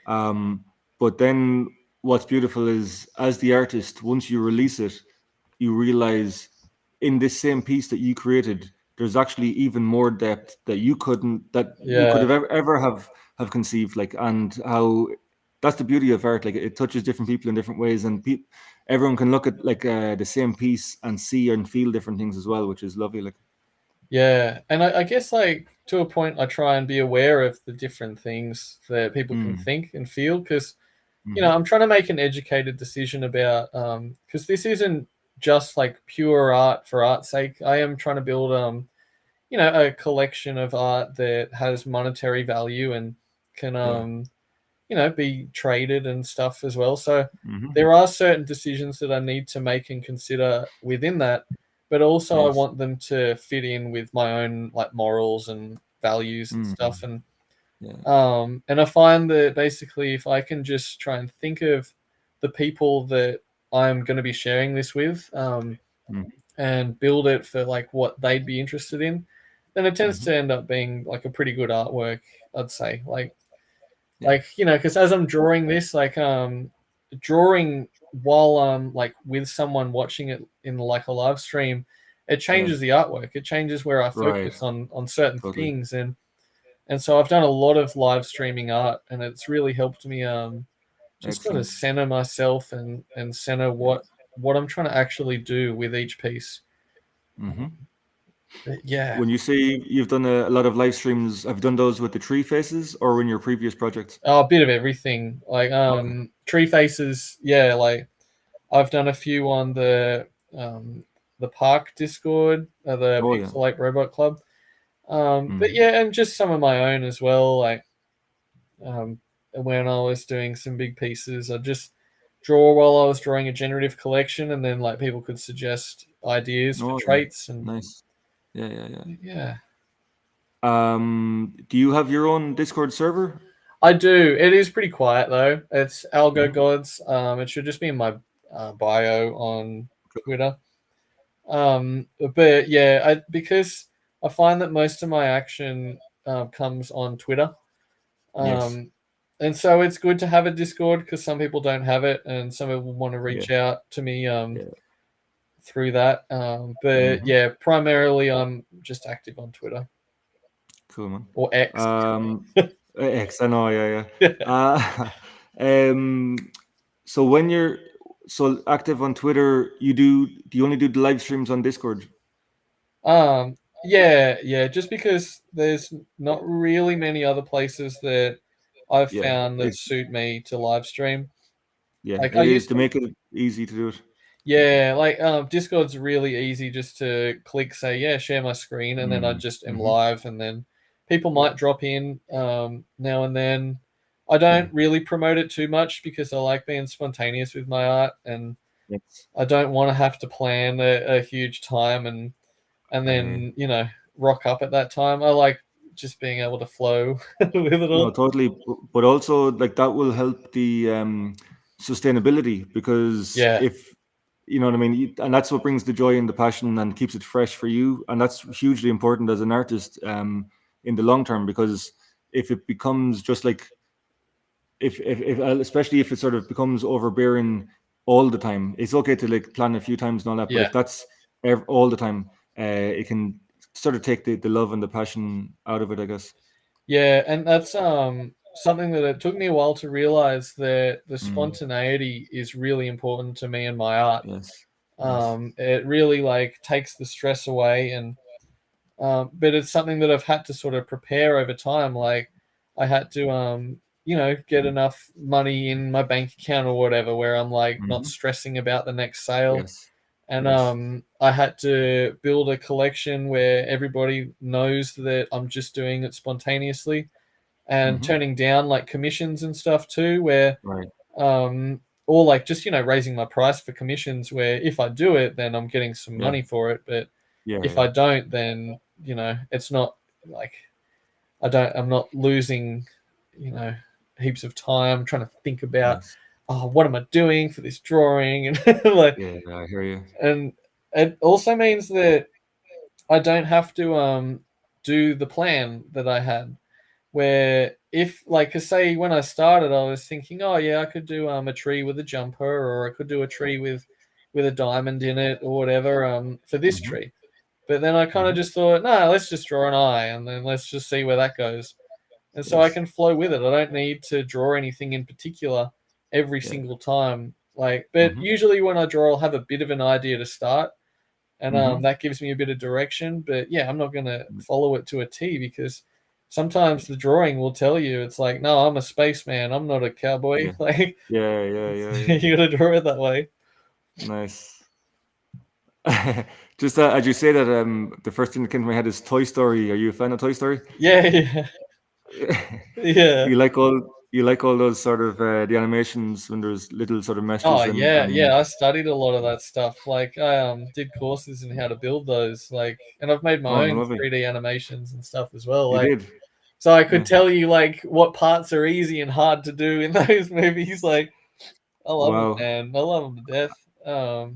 Um, but then what's beautiful is, as the artist, once you release it, you realize in this same piece that you created, there's actually even more depth that you could yeah, have ever have conceived, like, and how that's the beauty of art. Like, it touches different people in different ways, and everyone can look at like the same piece and see and feel different things as well, which is lovely. Like, yeah, and I guess like to a point, I try and be aware of the different things that people can mm, think and feel because hmm, I'm trying to make an educated decision about because this isn't just like pure art for art's sake. I am trying to build a collection of art that has monetary value and can yeah, be traded and stuff as well. So hmm, there are certain decisions that I need to make and consider within that, but also I yes, want them to fit in with my own like morals and values and mm, stuff. yeah, And I find that basically if I can just try and think of the people that I'm going to be sharing this with, mm, and build it for like what they'd be interested in, then it tends hmm, to end up being like a pretty good artwork, I'd say. yeah, Because as I'm drawing this, like drawing while I'm like with someone watching it in like a live stream, it yeah, changes the artwork. It changes where I right, focus on certain totally, things, and so I've done a lot of live streaming art, and it's really helped me just sort of excellent, center myself and center yes, what I'm trying to actually do with each piece. hmm. But yeah, When you say you've done a lot of live streams, have you done those with the tree faces or in your previous projects? oh, a bit of everything. Like Okay. tree faces, yeah. Like I've done a few on the park Discord, the Oh yeah. Pixelate Robot Club. But Mm. yeah, and just some of my own as well. Like when I was doing some big pieces, I just draw while I was drawing a generative collection, and then like people could suggest ideas for Oh yeah. traits, and Nice. Yeah, yeah, yeah. yeah, Do you have your own Discord server? I do. It is pretty quiet though. It's Algo Hmm. Gods. It should just be in my bio on Twitter. But yeah, because I find that most of my action comes on Twitter. Yes. Um, and so it's good to have a Discord because some people don't have it, and some people want to Yeah. reach out to me Yeah. through that. But Hmm. yeah, primarily I'm just active on Twitter Cool, man. or X. Um, X, I know, yeah, yeah. Um, so when you're so active on Twitter, do you only do the live streams on Discord? Yeah. Just because there's not really many other places that I've Yeah, found that suit me to live stream. yeah, Like I it is used to to make it easy to do it. Yeah, like Discord's really easy just to click, say, yeah, share my screen, and then I Mm. just am Hmm. live, and then people Yeah, might drop in now and then. I yeah, don't really promote it too much because I like being spontaneous with my art, and yes. I don't want to have to plan a huge time and Uh, then rock up at that time. I like just being able to flow with it no, all. totally. But also, like, that will help the sustainability, because Yeah, if you know what I mean, and that's what brings the joy and the passion and keeps it fresh for you, and that's hugely important as an artist in the long term. Because if it becomes just like if especially if it sort of becomes overbearing all the time, it's okay to like plan a few times and all that. But yeah. if that's all the time, it can sort of take the love and the passion out of it, I guess. Yeah, and that's something that it took me a while to realize that the Mm. spontaneity is really important to me and my art. Yes. Yes. It really like takes the stress away, and but it's something that I've had to sort of prepare over time. Like I had to get Mm. enough money in my bank account or whatever where I'm like not Hmm. stressing about the next sale, Yes. and Yes. I had to build a collection where everybody knows that I'm just doing it spontaneously, and Mm-hmm. turning down like commissions and stuff too, where Right. or like just raising my price for commissions, where if I do it then I'm getting some Yeah. money for it, but Yeah. if Yeah. I don't, then it's not like I'm not losing you know heaps of time trying to think about, Yes. oh, what am I doing for this drawing, and like, Yeah. I hear you. and it also means that I don't have to do the plan that I had, where if like 'cause say when I started I was thinking, oh yeah, I could do a tree with a jumper, or I could do a tree with a diamond in it or whatever for this Mm-hmm. tree. But then I kind of Mm-hmm. just thought, no, let's just draw an eye and then let's just see where that goes. And so I Yes. can flow with it. I don't need to draw anything in particular every Yeah. single time. Like, but Mm-hmm. usually when I draw, I'll have a bit of an idea to start, and Mm-hmm. that gives me a bit of direction. But yeah, I'm not gonna follow it to a T, because sometimes the drawing will tell you it's like, no, I'm a spaceman. I'm not a cowboy. Yeah. Like, Yeah. Yeah. Yeah. Yeah. you gotta draw it that way. Nice. Just as you say that, the first thing that came to my head is Toy Story. Are you a fan of Toy Story? Yeah, yeah, yeah. You like all those sort of the animations when there's little sort of Oh meshes yeah, and yeah. I studied a lot of that stuff. Like I did courses in how to build those. Like, and I've made oh, my own lovely. 3D animations and stuff as well. You Like, did. so I could Yeah. tell you like what parts are easy and hard to do in those movies. Like, I love them, Wow. man. I love them to death.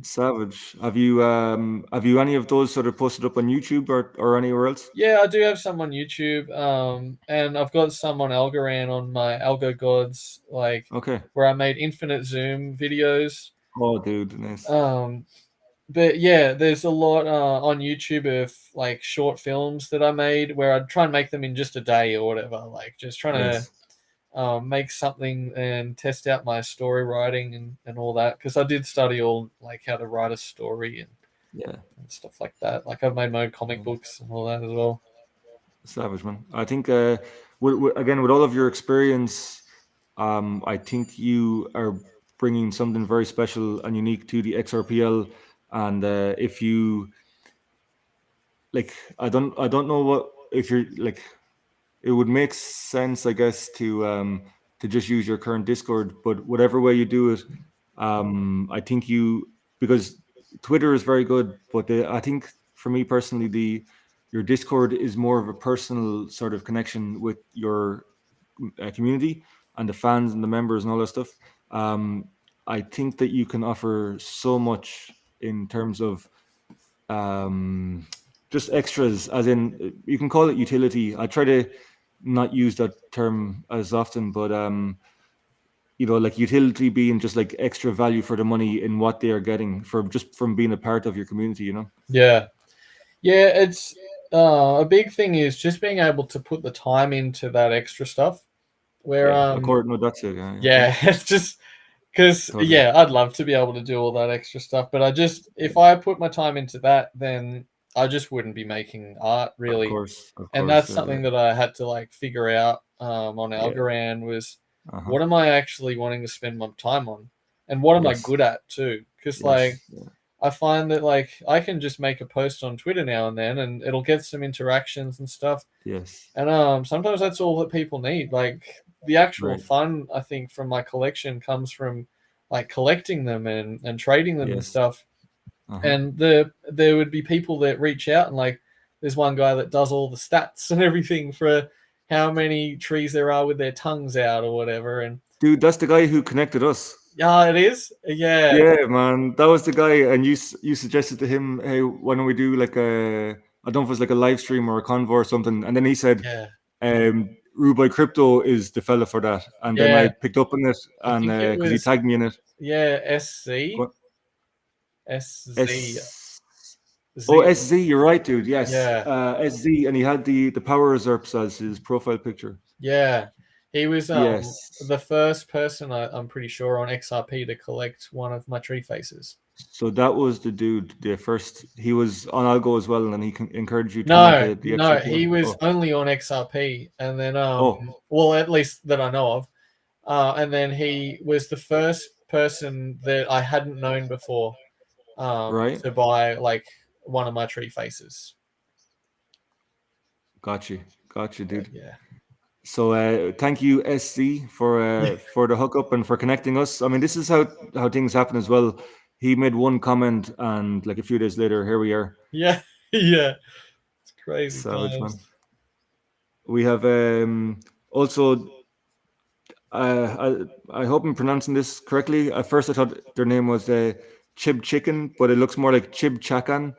Savage. Have you any of those sort of posted up on YouTube or anywhere else? Yeah, I do have some on YouTube. And I've got some on Algorand on my Algo Gods, like Okay. where I made infinite zoom videos. Oh, dude, nice. Um, but yeah, there's a lot on YouTube of like short films that I made where I'd try and make them in just a day or whatever. Like just trying Yes. to make something and test out my story writing and all that, because I did study all like how to write a story Yeah. and stuff like that. Like I've made my own comic books and all that as well. Savage, man. I think again with all of your experience, I think you are bringing something very special and unique to the XRPL. And if you like, I don't know what if you're like. It would make sense, I guess, to just use your current Discord. But whatever way you do it, I think because Twitter is very good, but I think for me personally, the your Discord is more of a personal sort of connection with your community and the fans and the members and all that stuff. Um, I think that you can offer so much in terms of um, just extras, as in you can call it utility. I try to not use that term as often, but like utility being just like extra value for the money in what they are getting from being a part of your community. Yeah, yeah. It's a big thing is just being able to put the time into that extra stuff. Where Yeah, of course. No, that's it. Yeah, yeah, it's just because totally. yeah, I'd love to be able to do all that extra stuff, but I just if I put my time into that, then I just wouldn't be making art Of really. course, of And course. that's something that I had to like figure out on Yeah. Algorand was, Uh-huh. what am I actually wanting to spend my time on, and what am I Yes. good at too? Because like Yes. Yeah. I find that like I can just make a post on Twitter now and then, and it'll get some interactions and stuff. Yes. And sometimes that's all that people need. Like the actual Right. fun, I think, from my collection comes from like collecting them and trading them and Yes. stuff. Uh-huh. And there would be people that reach out, and like there's one guy that does all the stats and everything for how many trees there are with their tongues out or whatever. And Dude, that's the guy who connected us. yeah, it is. Yeah, Yeah, man, that was the guy, and you suggested to him, hey, why don't we do like I don't know if it's like a live stream or a convo or something, and then he said, yeah, RudeBoyCrypto is the fella for that, and then I yeah. picked up on it, I and think it because he was, tagged me in it. yeah, SZ What? SZ S Oh, Z. SZ, you're right, dude. Yes, Yeah. SZ, and he had the power usurps as his profile picture. Yeah, he was Yes. the first person I'm pretty sure on XRP to collect one of my tree faces. So that was the dude. The first he was on Algo as well, and then he encouraged you to come on No, the no, XRPL. he was Oh, only on XRP, and then oh, well, at least that I know of. And then he was the first person that I hadn't known before Right. to buy like one of my tree faces. Got you, But dude. yeah. So thank you, SC, for the hookup and for connecting us. I mean, this is how things happen as well. He made one comment, and like a few days later, here we are. Yeah. Yeah. It's crazy Savage, man. times. We have also. I hope I'm pronouncing this correctly. At first, I thought their name was Chib Chicken, but it looks more like Chib Chakan,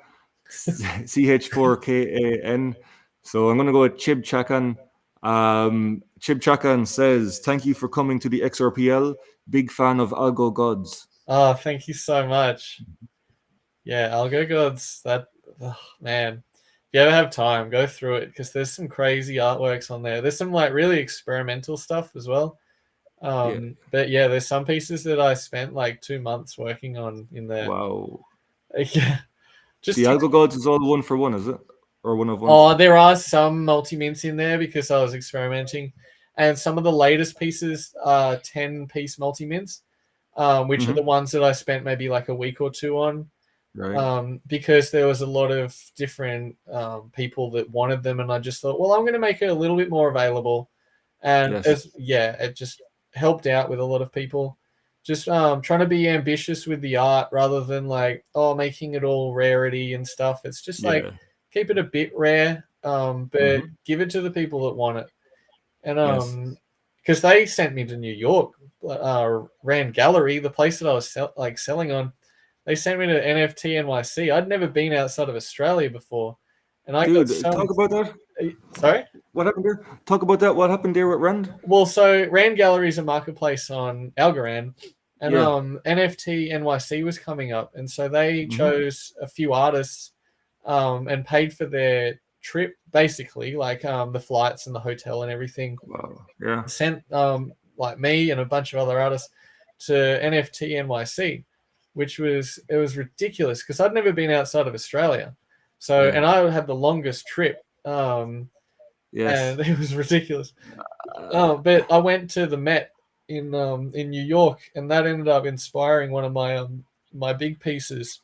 CH4KAN. So I'm going to go with Chib Chakan. Chib Chakan says, "Thank you for coming to the XRPL. Big fan of Algo Gods." Oh, thank you so much. Yeah, Algo Gods. That man. If you ever have time, go through it because there's some crazy artworks on there. There's some like really experimental stuff as well. Yeah. But yeah, there's some pieces that I spent like 2 months working on in there. Wow. Yeah, The just Algo Gods is all one for one, is it? Or one of ones? oh, there are some multi mints in there because I was experimenting, and some of the latest pieces are 10-piece multi mints, which are the Mm-hmm. ones that I spent maybe like a week or two on. Right. Because there was a lot of different people that wanted them, and I just thought, well, I'm going to make it a little bit more available, and Yes. it just helped out with a lot of people. Just trying to be ambitious with the art rather than like making it all rarity and stuff. It's just like Yeah. keep it a bit rare, but Mm-hmm. give it to the people that want it, and Yes. because they sent me to New York, Rand Gallery, the place that I was selling on. They sent me to NFT NYC. I'd never been outside of Australia before, and I got Dude, so talk about that. sorry. What happened there? Talk about that. What happened there with Rand? Well, so Rand Gallery is a marketplace on Algorand, and Yeah. NFT NYC was coming up, and so they Mm-hmm. chose a few artists, and paid for their trip, basically, like the flights and the hotel and everything. Wow. Yeah. Sent like me and a bunch of other artists to NFT NYC, which was ridiculous because I'd never been outside of Australia, so Yeah. and I had the longest trip, Yes. and it was ridiculous. Uh, But I went to the Met in New York, and that ended up inspiring one of my big pieces,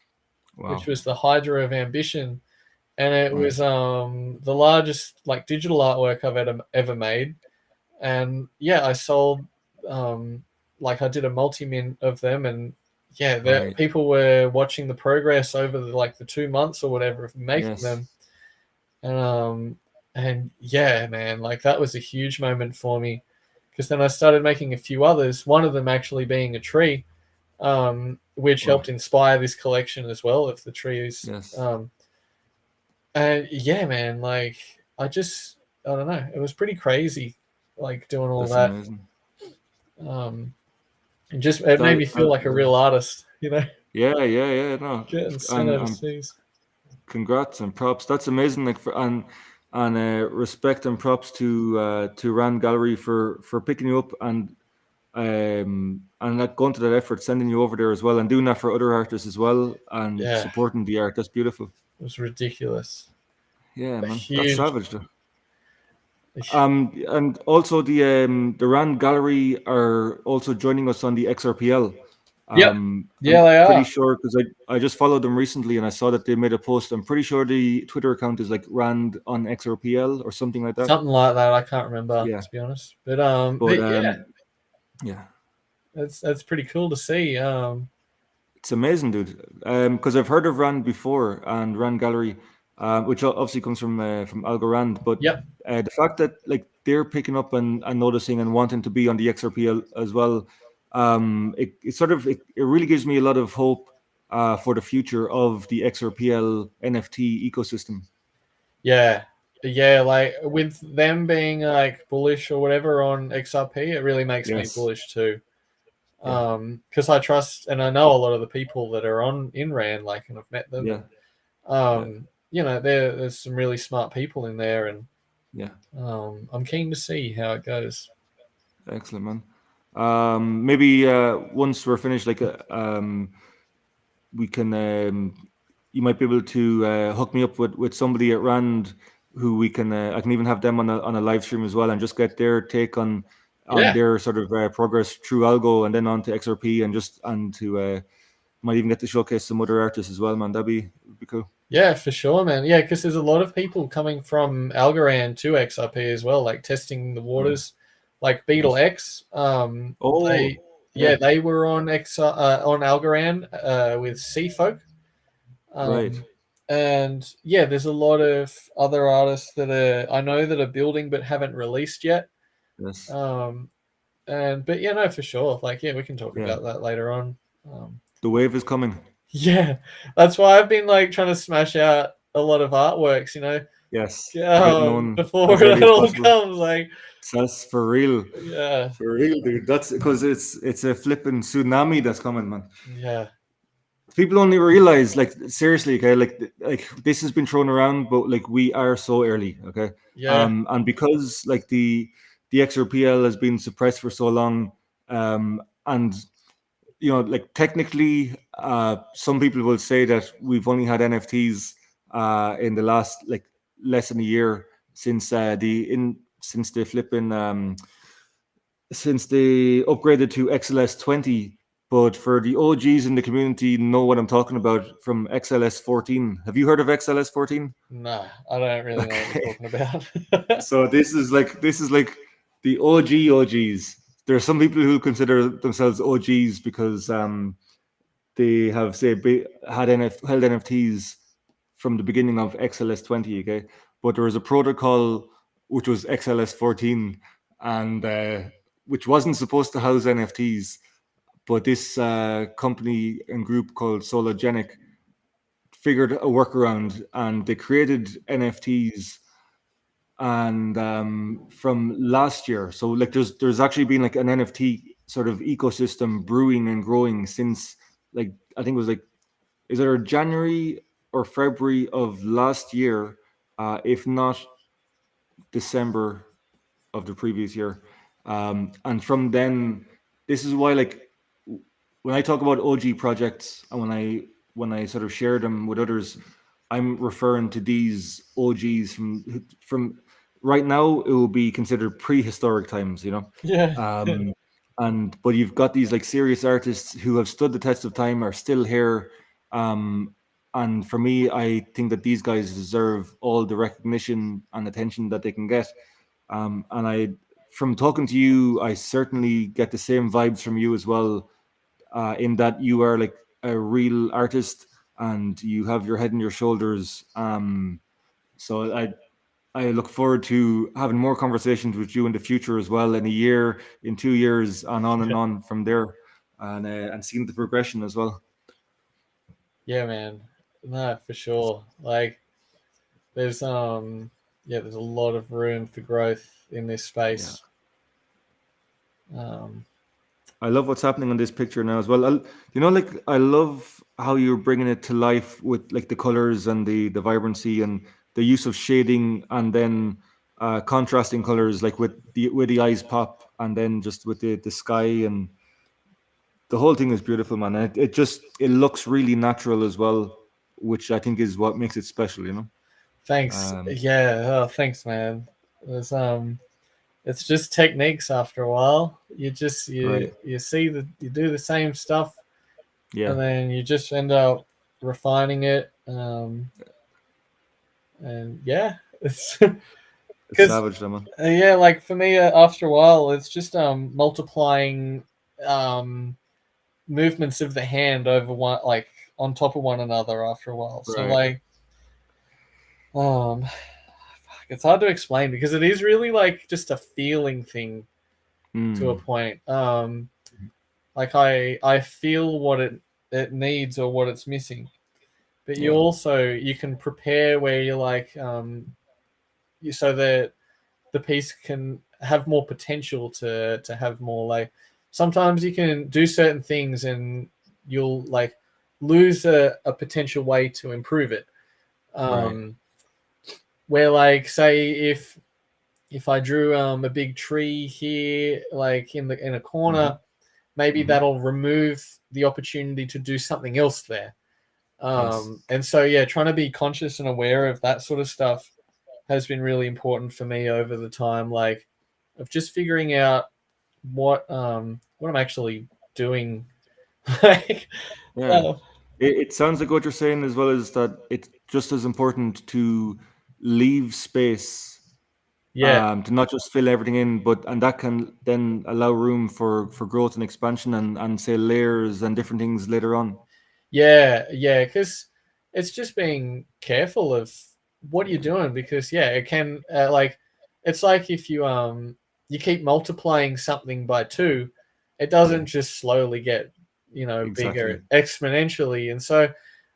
which wow. was the Hydra of Ambition, and it Right. was the largest like digital artwork I've ever made. And yeah, I sold like I did a multi-mint of them, and yeah, Right. people were watching the progress over the 2 months or whatever of making Yes. them, and yeah, man, like that was a huge moment for me because then I started making a few others. One of them actually being a tree, which Wow. helped inspire this collection as well of the trees. Yes. And yeah, man, like I don't know, it was pretty crazy, like doing all That's that. amazing. It made me feel That like a real artist, yeah. No, getting sent and overseas. congrats and props. That's amazing. Like and respect and props to Rand Gallery for picking you up and like going to that effort, sending you over there as well, and doing that for other artists as well, and Yeah, supporting the art. That's beautiful. it was ridiculous. Yeah, A man, that's huge, savage. Though. And also the Rand Gallery are also joining us on the XRPL. Yep. I'm Yeah, they pretty are. sure because I just followed them recently and I saw that they made a post. I'm pretty sure the Twitter account is like Rand on XRPL or something like that. Something like that. I can't remember, Yeah, to be honest. But but yeah, yeah, that's pretty cool to see. it's amazing, dude. Because I've heard of Rand before and Rand Gallery, which obviously comes from Algorand. But Yep. the fact that like they're picking up and noticing and wanting to be on the XRPL as well, it really gives me a lot of hope for the future of the XRPL NFT ecosystem. Yeah. Yeah, like with them being like bullish or whatever on XRP, it really makes me Yes. bullish too. Yeah. Because I trust and I know a lot of the people that are in Rand, like, and I've met them. Yeah. There's some really smart people in there, and Yeah. I'm keen to see how it goes. Excellent, man. Maybe once we're finished, like we can you might be able to hook me up with somebody at Rand who we can I can even have them on a live stream as well and just get their take on Yeah. their sort of progress through Algo and then on to XRP and just and to might even get to showcase some other artists as well, man. Would be cool. Yeah, for sure, man. Yeah, because there's a lot of people coming from Algorand to XRP as well, like testing the waters. Like Beetle X, Oh, they were on on Algorand with Sea Folk. right. And yeah, there's a lot of other artists that I know that are building but haven't released yet. Yes. But yeah, no, for sure. Like, yeah, we can talk Yeah. about that later on. The wave is coming. Yeah, that's why I've been like trying to smash out a lot of artworks, Yes. To get yeah, known before as it early as all possible. comes. Like, That's for real. yeah, For real, dude. That's because it's a flipping tsunami that's coming, man. yeah, People only realize, like, seriously, okay, like this has been thrown around, but like we are so early, okay. yeah, And because like the XRPL has been suppressed for so long, and like technically, some people will say that we've only had NFTs in the last like less than a year since since the flipping since they upgraded to XLS 20. But for the OGs in the community, know what I'm talking about from XLS 14. Have you heard of XLS 14? nah, I don't really know what you're Okay. talking about. So this is like the OG OGs. There are some people who consider themselves OGs because they have held NFTs from the beginning of XLS 20. Okay, but there was a protocol which was XLS 14, and which wasn't supposed to house NFTs. But this company and group called Sologenic figured a workaround, and they created NFTs. And from last year, so like there's actually been like an NFT sort of ecosystem brewing and growing since, like, I think it was like, is either January or February of last year, if not December of the previous year. And from then, this is why, like, when I talk about OG projects and when I sort of share them with others, I'm referring to these OGs from right now. It will be considered prehistoric times, Yeah, but you've got these like serious artists who have stood the test of time, are still here. Um, and for me, I think that these guys deserve all the recognition and attention that they can get. From talking to you, I certainly get the same vibes from you as well, in that you are like a real artist and you have your head and your shoulders. So I look forward to having more conversations with you in the future as well, in a year, in 2 years, and on from there, and seeing the progression as well. yeah, man. No, for sure. Like, there's there's a lot of room for growth in this Yeah. space. Um, I love what's happening on this picture now as well. Like, I love how you're bringing it to life with like the colors and the vibrancy and the use of shading, and then contrasting colors, like with the eyes pop, and then just with the sky, and the whole thing is beautiful, man. And it looks really natural as well, which I think is what makes it special. Thanks. Um, Yeah, oh, thanks, man. It's just techniques after a while. right. You see that you do the same stuff, Yeah. and then you just end up refining it. And yeah, it's It's because savage, though, man. yeah, like for me, after a while, it's just multiplying um movements of the hand over one, like on top of one another after a while. So Right. like it's hard to explain because it is really like just a feeling thing to a Mm. point. Like I feel what it needs or what it's missing, but Yeah. you can prepare where you're like so that the piece can have more potential to have more, like, sometimes you can do certain things and you'll like lose a potential way to improve it. Right. Where, like, say if I drew a big tree here, like in a Hmm. corner, maybe Hmm. that'll remove the opportunity to do something else there. Yes. And so yeah, trying to be conscious and aware of that sort of stuff has been really important for me over the time, like of just figuring out what I'm actually doing like, Yeah. uh, It sounds like what you're saying as well is that it's just as important to leave space, yeah. to not just fill everything in, but and that can then allow room for growth and expansion and say layers and different things later on. Yeah, yeah, because it's just being careful of what you're Yeah. doing because yeah, it can like it's like if you keep multiplying something by two, it Yeah. doesn't just slowly get bigger Exactly. exponentially. And so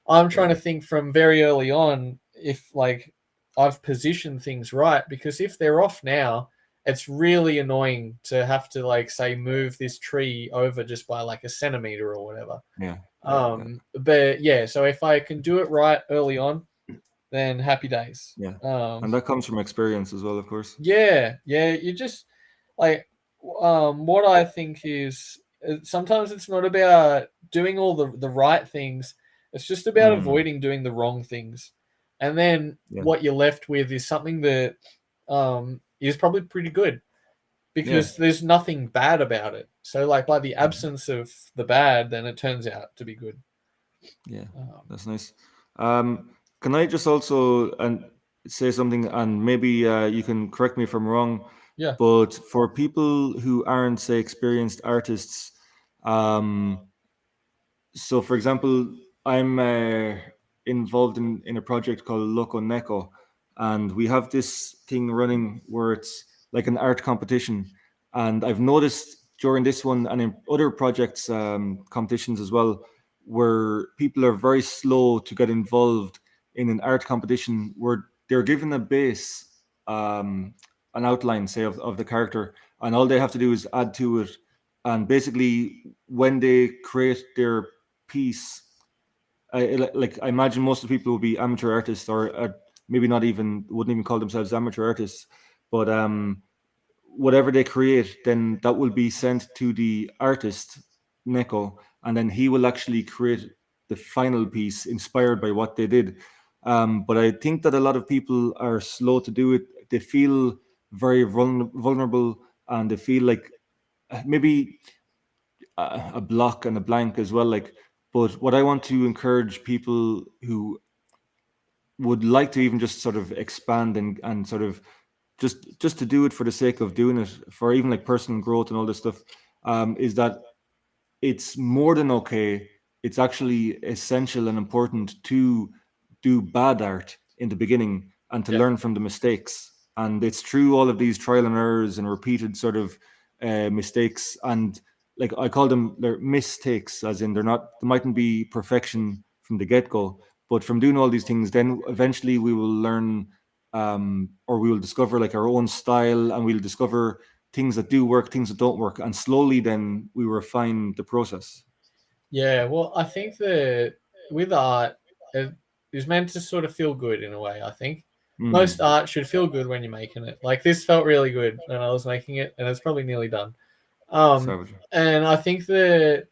I'm trying to Yeah. think from very early on if like I've positioned things right because if they're off now, it's really annoying to have to like say move this tree over just by like a centimeter or whatever. Yeah. Yeah. Yeah. But yeah, so if I can do it right early on, then happy days. Yeah. And that comes from experience as well, of course. Yeah, yeah, you just like what I think is sometimes it's not about doing all the right things. It's just about Mm. avoiding doing the wrong things. And then Yeah. what you're left with is something that is probably pretty good Yeah. because there's nothing bad about it. So like by the Yeah. absence of the bad, then it turns out to be good. Yeah. Um, That's nice. Can I just also and say something, and maybe you can correct me if I'm wrong, yeah. but for people who aren't, say, experienced artists, um, so, for example, I'm involved in a project called Loco Neco, and we have this thing running where it's like an art competition. And I've noticed during this one and in other projects, competitions as well, where people are very slow to get involved in an art competition where they're given a base, an outline, say, of the character, and all they have to do is add to it. And basically, when they create their piece, like I imagine most of the people will be amateur artists, or maybe not even wouldn't even call themselves amateur artists, but whatever they create, then that will be sent to the artist Neko, and then he will actually create the final piece inspired by what they did. But I think that a lot of people are slow to do it. They feel very vulnerable, and they feel like maybe a block and a blank as well. Like, but what I want to encourage people who would like to even just sort of expand and sort of just to do it for the sake of doing it, for even like personal growth and all this stuff, is that it's more than okay. It's actually essential and important to do bad art in the beginning and to Yeah. learn from the mistakes. And it's through all of these trial and errors and repeated sort of mistakes, and like I call them, they're mistakes, as in they mightn't be perfection from the get go, but from doing all these things, then eventually we will learn, or we will discover like our own style, and we'll discover things that do work, things that don't work, and slowly then we refine the process. Yeah, well, I think that with art, it is meant to sort of feel good in a way. I think most Mm, art should feel good when you're making it. Like this felt really good when I was making it, and it's probably nearly done. savage. And I think that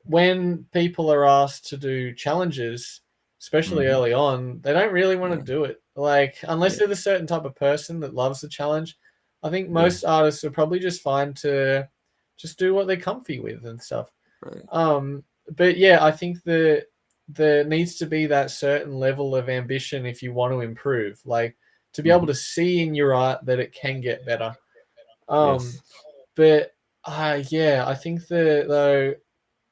when people are asked to do challenges, especially Hmm. early on, they don't really want to Yeah, do it. Like unless yeah, they're the certain type of person that loves the challenge, I think yeah. most artists are probably just fine to just do what they're comfy with and stuff. Right. Um, but yeah, I think that there needs to be that certain level of ambition if you want to improve, like to be able Hmm. to see in your art that it can get better. Um, Yes. but yeah, I think that though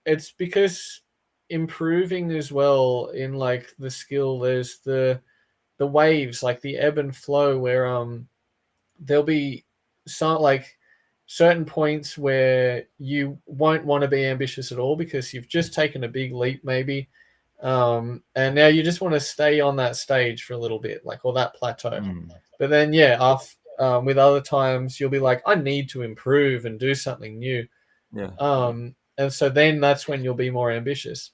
it's because improving as well in like the skill. There's the waves, like the ebb and flow, where there'll be some like certain points where you won't want to be ambitious at all because you've just taken a big leap maybe, and now you just want to stay on that stage for a little bit, like or that plateau. Mm. But then yeah, with other times you'll be like, I need to improve and do something new, Yeah, yeah. and so then that's when you'll be more ambitious.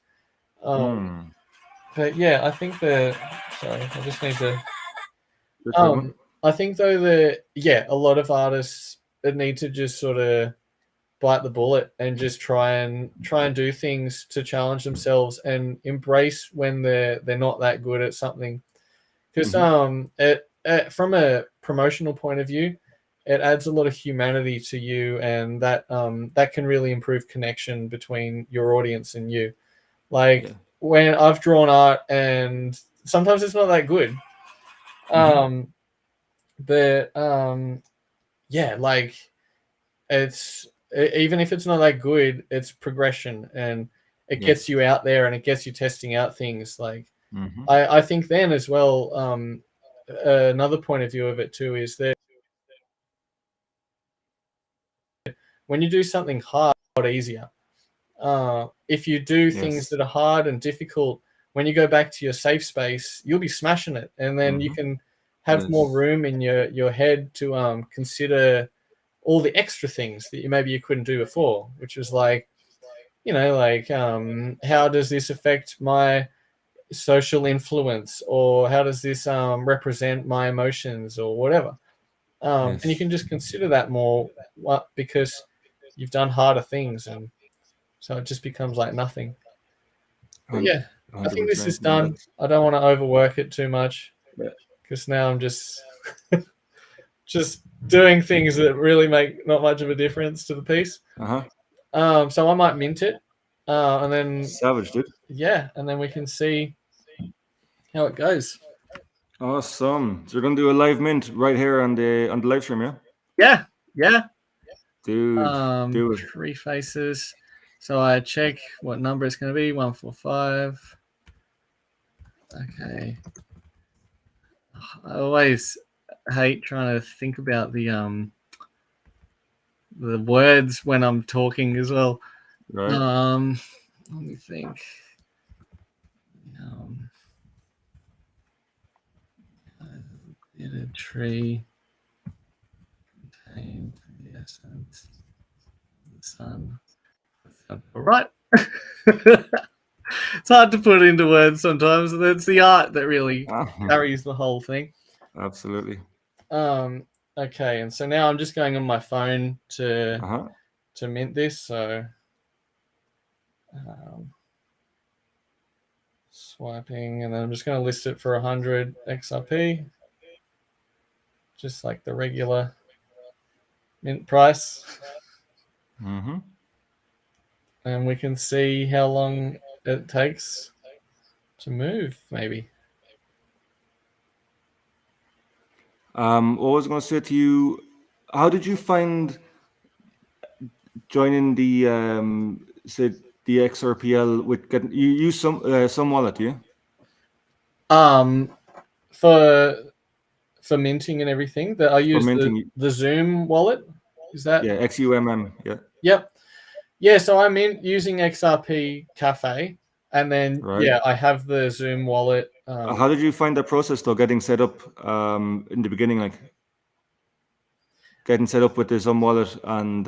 Mm. But yeah, I think the sorry, I just need to Your turn, man. Um, I think though that yeah, a lot of artists need to just sort of bite the bullet and just try and do things to challenge themselves and embrace when they're not that good at something. Because Hmm. it from a promotional point of view, it adds a lot of humanity to you, and that can really improve connection between your audience and you. Like when I've drawn art, and sometimes it's not that good, but yeah, like it's even if it's not that good, it's progression, and it gets you out there, and it gets you testing out things. Like I think then as well, another point of view of it too is that when you do something hard, easier. If you do things that are hard and difficult, when you go back to your safe space, you'll be smashing it, and then you can have more room in your head to consider all the extra things that maybe you couldn't do before, which was like, how does this affect my social influence, or how does this represent my emotions, or whatever. And you can just consider that more, because you've done harder things, and so it just becomes like nothing. But yeah, I think this is done. I don't want to overwork it too much, because now I'm just doing things that really make not much of a difference to the piece. So I might mint it, and then savage, dude. Yeah, and then we can see how it goes. Awesome. So we're gonna do a live mint right here on the live stream, yeah? Yeah. Dude, do it. 3 faces. So I check what number it's going to be. 145. Okay. I always hate trying to think about the words when I'm talking as well. Right. Let me think. In a tree contains the essence of the sun. All right. It's hard to put into words sometimes. It's the art that really carries the whole thing. Absolutely. Okay, and so now I'm just going on my phone to mint this. So swiping, and then I'm just going to list it for 100 XRP, just like the regular mint price. And we can see how long it takes to move, maybe. I was going to say to you, how did you find joining the the XRPL with getting you use some wallet, do you? For minting and everything, that I use the Zoom wallet. Is that XUMM? Yeah. Yep. Yeah, so I'm using XRP Cafe, and then I have the Zoom wallet. How did you find the process though, getting set up in the beginning, like getting set up with the Zoom wallet, and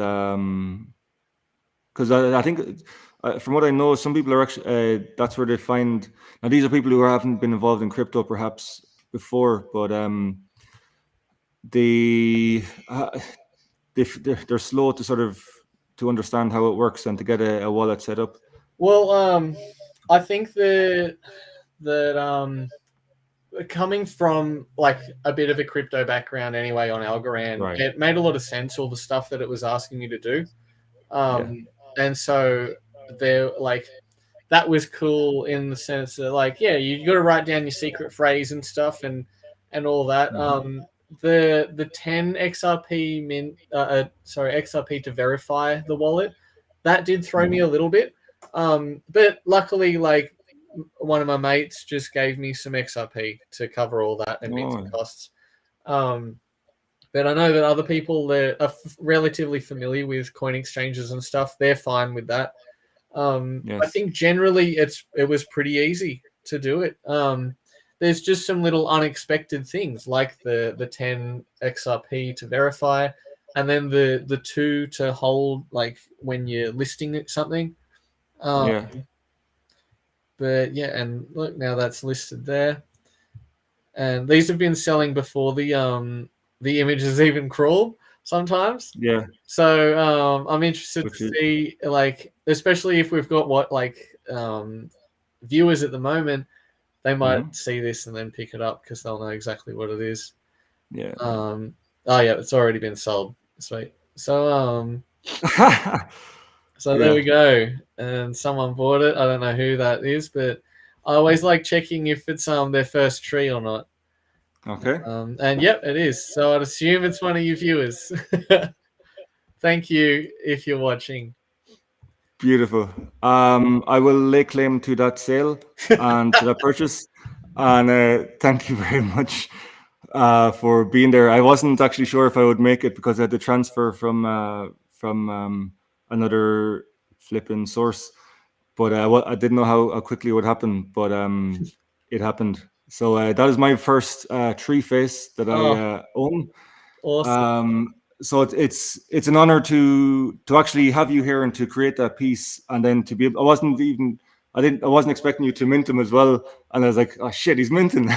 because I think from what I know, some people are actually that's where they find. Now these are people who haven't been involved in crypto perhaps before, but they're slow to sort of to understand how it works and to get a wallet set up. Well, I think that coming from like a bit of a crypto background anyway on Algorand, it made a lot of sense, all the stuff that it was asking me to do. And so there, like, that was cool in the sense that, like, you got to write down your secret phrase and stuff and all that. The 10 XRP mint, XRP to verify the wallet, that did throw me a little bit. But luckily, like, one of my mates just gave me some XRP to cover all that and minting costs. But I know that other people that are relatively familiar with coin exchanges and stuff, they're fine with that. I think generally it was pretty easy to do it. There's just some little unexpected things, like the 10 XRP to verify, and then the 2 to hold, like when you're listing something. But yeah, and look, now that's listed there. And these have been selling before the image has even crawled sometimes. Yeah. So I'm interested to see, like, especially if we've got viewers at the moment, they might see this and then pick it up because they'll know exactly what it is. Yeah. Oh yeah, it's already been sold. Sweet. So there Yeah. we go. And someone bought it. I don't know who that is, but I always like checking if it's their first tree or not. Okay. And yep, it is. So I'd assume it's one of you viewers. Thank you if you're watching. Beautiful. I will lay claim to that sale and to that purchase, and thank you very much for being there. I wasn't actually sure if I would make it because I had to transfer from another flipping source, but I didn't know how quickly it would happen, but it happened. So that is my first tree face that I Oh, own. awesome. So it's an honor to actually have you here and to create that piece, and then to be. I wasn't expecting you to mint him as well, and I was like, oh shit, he's minting.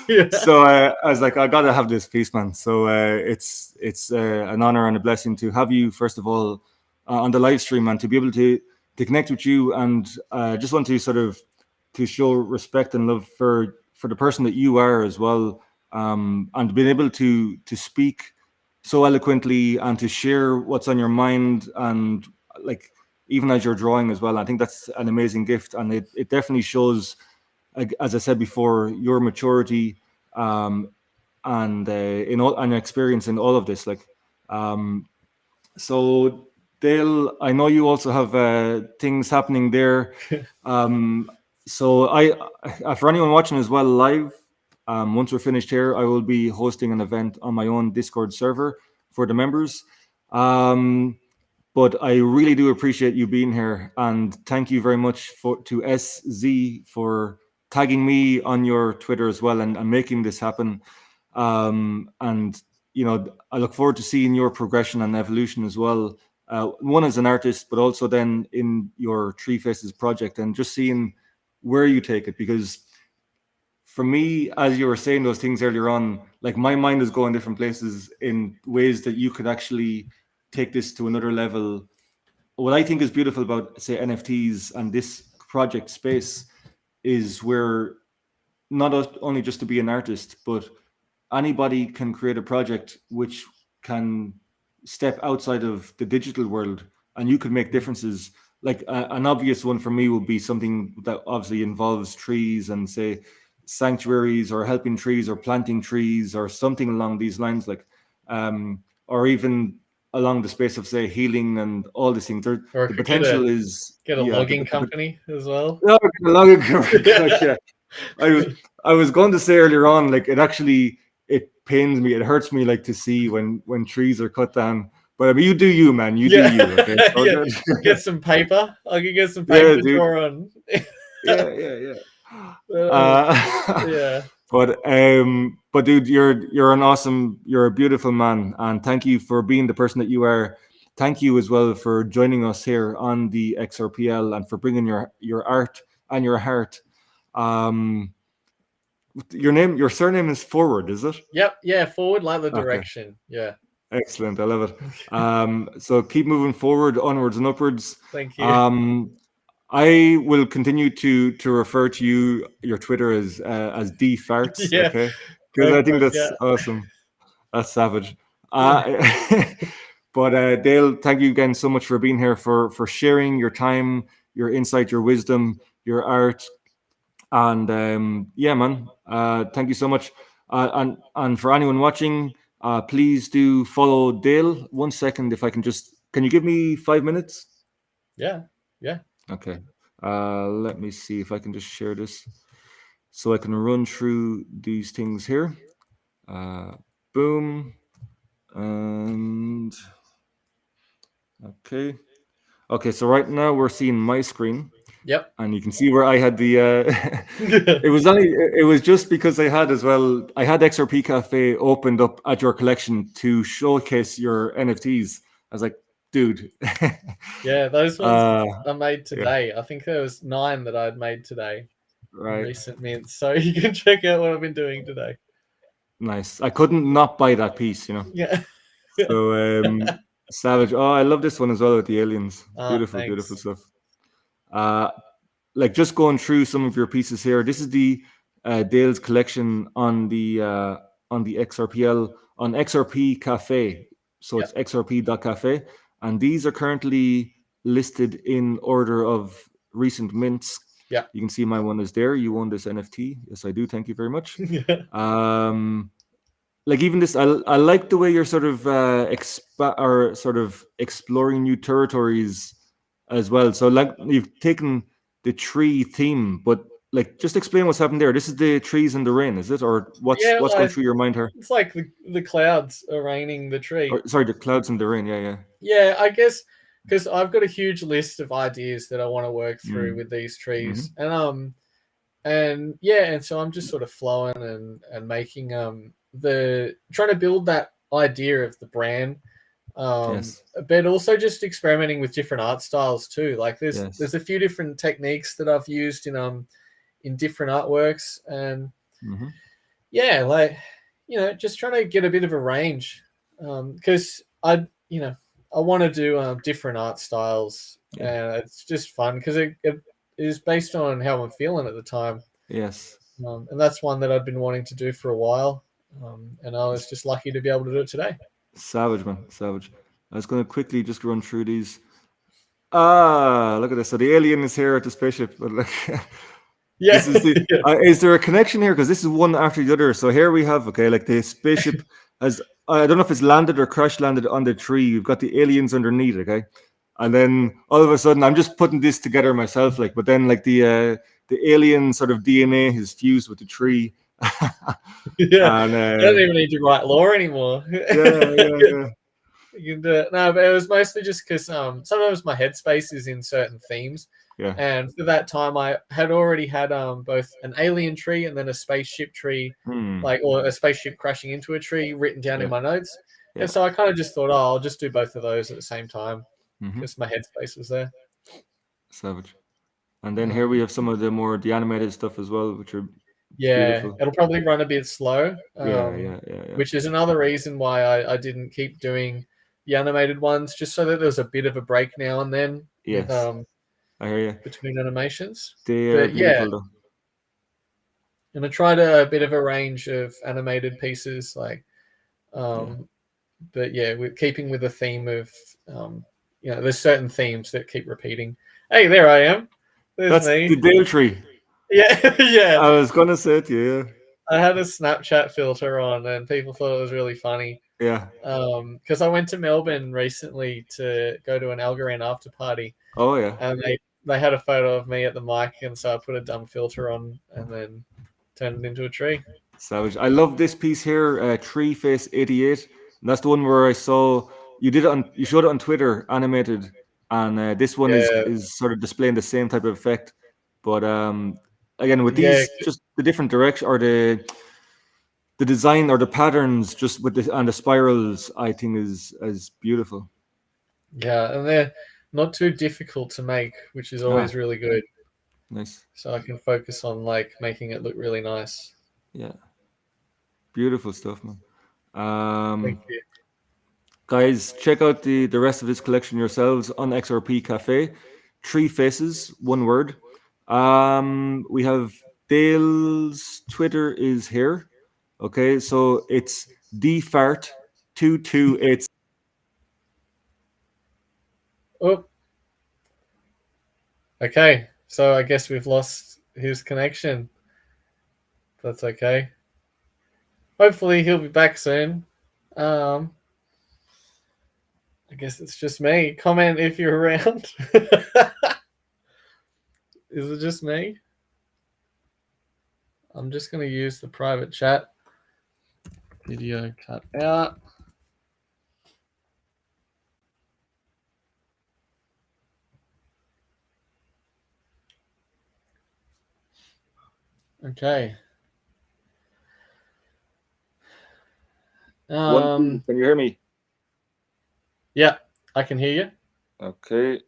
Yeah. So I was like, I gotta have this piece, man. So it's an honor and a blessing to have you first of all on the live stream and to be able to connect with you, and just want to sort of to show respect and love for the person that you are as well, and being able to speak so eloquently and to share what's on your mind, and like even as you're drawing as well. I think that's an amazing gift, and it definitely shows, as I said before, your maturity, and in all and experience in all of this. Like, um, so Dale, I know you also have things happening there. Um, so for anyone watching as well live, once we're finished here, I will be hosting an event on my own Discord server for the members. Um, but I really do appreciate you being here, and thank you very much to SZ for tagging me on your Twitter as well, and making this happen. And I look forward to seeing your progression and evolution as well. One as an artist, but also then in your Tree Faces project, and just seeing where you take it. Because for me, as you were saying those things earlier on, like my mind is going different places in ways that you could actually take this to another level. What I think is beautiful about, say, NFTs and this project space is where not only just to be an artist, but anybody can create a project which can step outside of the digital world, and you could make differences. Like an obvious one for me would be something that obviously involves trees and, say, sanctuaries or helping trees or planting trees or something along these lines, like or even along the space of, say, healing and all these things. Or I The could potential is, get a yeah, logging company as well. no, Yeah. yeah. I was I was going to say earlier on, like it pains me, it hurts me, like to see when trees are cut down. But I mean, you do you, man. You do Yeah. you. Okay. So, Yeah. Get some paper. I can get some paper yeah, to dude. draw on. Yeah, yeah, yeah. Uh, Uh, yeah. but dude, you're a beautiful man, and thank you for being the person that you are. Thank you as well for joining us here on the XRPL and for bringing your art and your heart. Um, your surname is Forward, is it? Yep. Yeah. Forward, like the Okay, direction. Yeah. excellent. I love it. So keep moving forward, onwards and upwards. Thank you. I will continue to refer to your Twitter as D Farts, Yeah. okay? Because Go I for think it. that's Yeah. awesome. That's savage. Uh, but Dale, thank you again so much for being here, for sharing your time, your insight, your wisdom, your art, and yeah, man. Thank you so much. And for anyone watching, please do follow Dale. 1 second, if I can you give me 5 minutes? Yeah. Yeah. Okay. Let me see if I can just share this so I can run through these things here. Boom. And okay. Okay, so right now we're seeing my screen, Yep. and you can see where I had the it was just because I had XRP Cafe opened up at your collection to showcase your NFTs. I was like, dude. Yeah. Those ones uh I made yeah, today. I think there was 9 that I'd made today in right. recent mints. So you can check out what I've been doing today. Nice. I couldn't not buy that piece. Yeah. So savage. Oh, I love this one as well with the aliens. Beautiful, beautiful Thanks. stuff. Uh like just going through some of your pieces here. This is the Dale's collection on the XRPL. on XRP Cafe. So it's xrp.cafe. And these are currently listed in order of recent mints. Yeah. You can see my one is there. You won this NFT. Yes, I do. Thank you very much. Yeah. Like even this, I like the way you're sort of exploring new territories as well. So like you've taken the tree theme, but like just explain what's happened there. This is the trees in the rain, is it, or what's going through your mind here? It's like the clouds are raining the tree. Or, sorry, the clouds in the rain. Yeah. Yeah, I guess because I've got a huge list of ideas that I want to work through with these trees, and so I'm just sort of flowing and making trying to build that idea of the brand, but also just experimenting with different art styles too. Like there's a few different techniques that I've used in different artworks, and just trying to get a bit of a range, because I want to do different art styles, and it's just fun because it is based on how I'm feeling at the time. Yes. And that's one that I've been wanting to do for a while, and I was just lucky to be able to do it today. Savage, man, savage. I was going to quickly just run through these. Look at this. So the alien is here at the spaceship. But like, this is is there a connection here? Because this is one after the other. So here we have, like the spaceship has, I don't know if it's landed or crash landed on the tree. You've got the aliens underneath, okay? And then all of a sudden, I'm just putting this together myself, but then like the alien sort of DNA is fused with the tree. And, I don't even need to write lore anymore. Yeah. You can do it. No, but it was mostly just because sometimes my headspace is in certain themes. Yeah. And for that time, I had already had both an alien tree and then a spaceship tree, or a spaceship crashing into a tree written down in my notes. Yeah. And so I kind of just thought, I'll just do both of those at the same time because my headspace was there. Savage. And then here we have some of the animated stuff as well, which are beautiful. It'll probably run a bit slow. Yeah. Which is another reason why I didn't keep doing the animated ones, just so that there's a bit of a break now and then. Yes. I hear you. Between animations. They are beautiful though. And I tried a bit of a range of animated pieces, but we're keeping with the theme of there's certain themes that keep repeating. Hey, there I am. That's me. The Dale tree. Yeah. I was gonna say it to you. I had a Snapchat filter on, and people thought it was really funny. Yeah. Because I went to Melbourne recently to go to an Algorand after party. Oh yeah. And they had a photo of me at the mic, and so I put a dumb filter on, and then turned it into a tree. Savage. I love this piece here, Tree Face 88. And that's the one where I saw you showed it on Twitter, animated, and this one is sort of displaying the same type of effect, but again with these just the different direction or the design or the patterns just with the spirals, I think is beautiful. Yeah, and they're not too difficult to make, which is always really good. Nice. So I can focus on making it look really nice. Yeah. Beautiful stuff, man. Thank you. Guys, check out the rest of this collection yourselves on XRP Cafe. Tree Faces, one word. We have Dale's Twitter is here. Okay, so it's dfart228. Oh. Okay, so I guess we've lost his connection. That's okay. Hopefully he'll be back soon. I guess it's just me. Comment if you're around. Is it just me? I'm just going to use the private chat. Video cut out. Okay. Can you hear me? Yeah, I can hear you. Okay.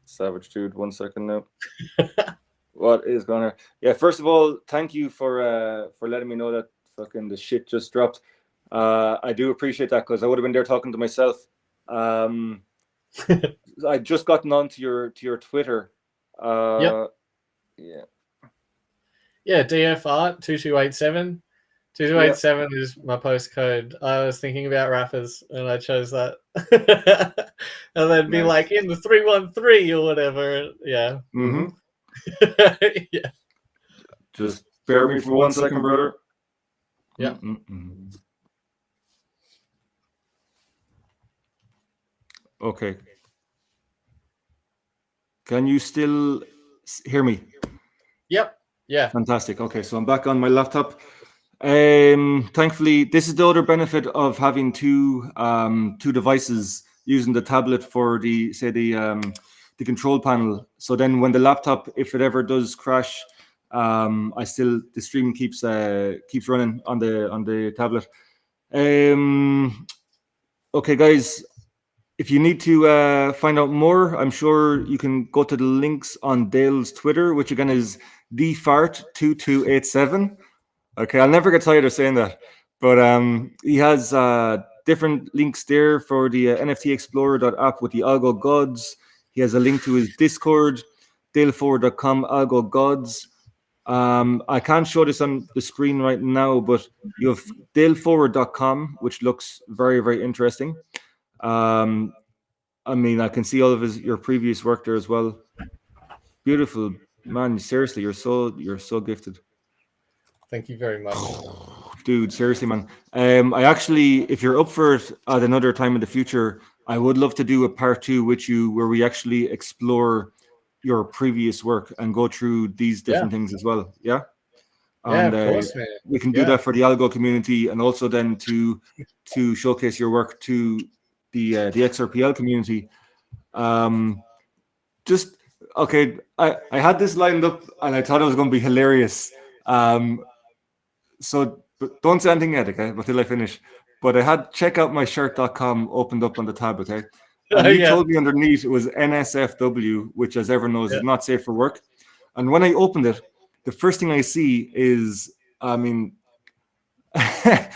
Savage dude, 1 second now. What is going on? Yeah, first of all, thank you for letting me know that fucking the shit just dropped. I do appreciate that because I would have been there talking to myself. I just gotten onto your Twitter. Yeah, DF Art 2287 2287 is my postcode. I was thinking about rappers and I chose that. And then be Nice. like in the 313 or whatever. Yeah. Mm-hmm. Yeah. Just bear with me for 1 second, brother. Yeah. Okay. Can you still hear me? Yep. Yeah. Fantastic. Okay, so I'm back on my laptop. Thankfully, this is the other benefit of having two devices, using the tablet for the control panel. So then when the laptop, if it ever does crash, the stream keeps running on the tablet. Okay, guys, if you need to find out more, I'm sure you can go to the links on Dale's Twitter, which again is dfart2287. Okay, I'll never get tired of saying that. But he has different links there for the NFTexplorer.app with the algo gods. He has a link to his Discord, daleforward.com algo gods. I can't show this on the screen right now, but you have daleforward.com, which looks very, very interesting. I mean, I can see all of your previous work there as well. Beautiful, man. Seriously, you're so gifted. Thank you very much. Dude, seriously, man. I actually, if you're up for it at another time in the future, I would love to do a part 2 with you where we actually explore your previous work and go through these different things as well. Yeah. Yeah, And of course, man. we can do that for the algo community, and also then to showcase your work to the XRPL community. Just okay. I had this lined up and I thought it was going to be hilarious. So don't say anything yet, okay? Until I finish. But I had checkoutmyshirt.com opened up on the tab, okay? And you told me underneath it was NSFW, which, as everyone knows, is not safe for work. And when I opened it, the first thing I see is, I mean, it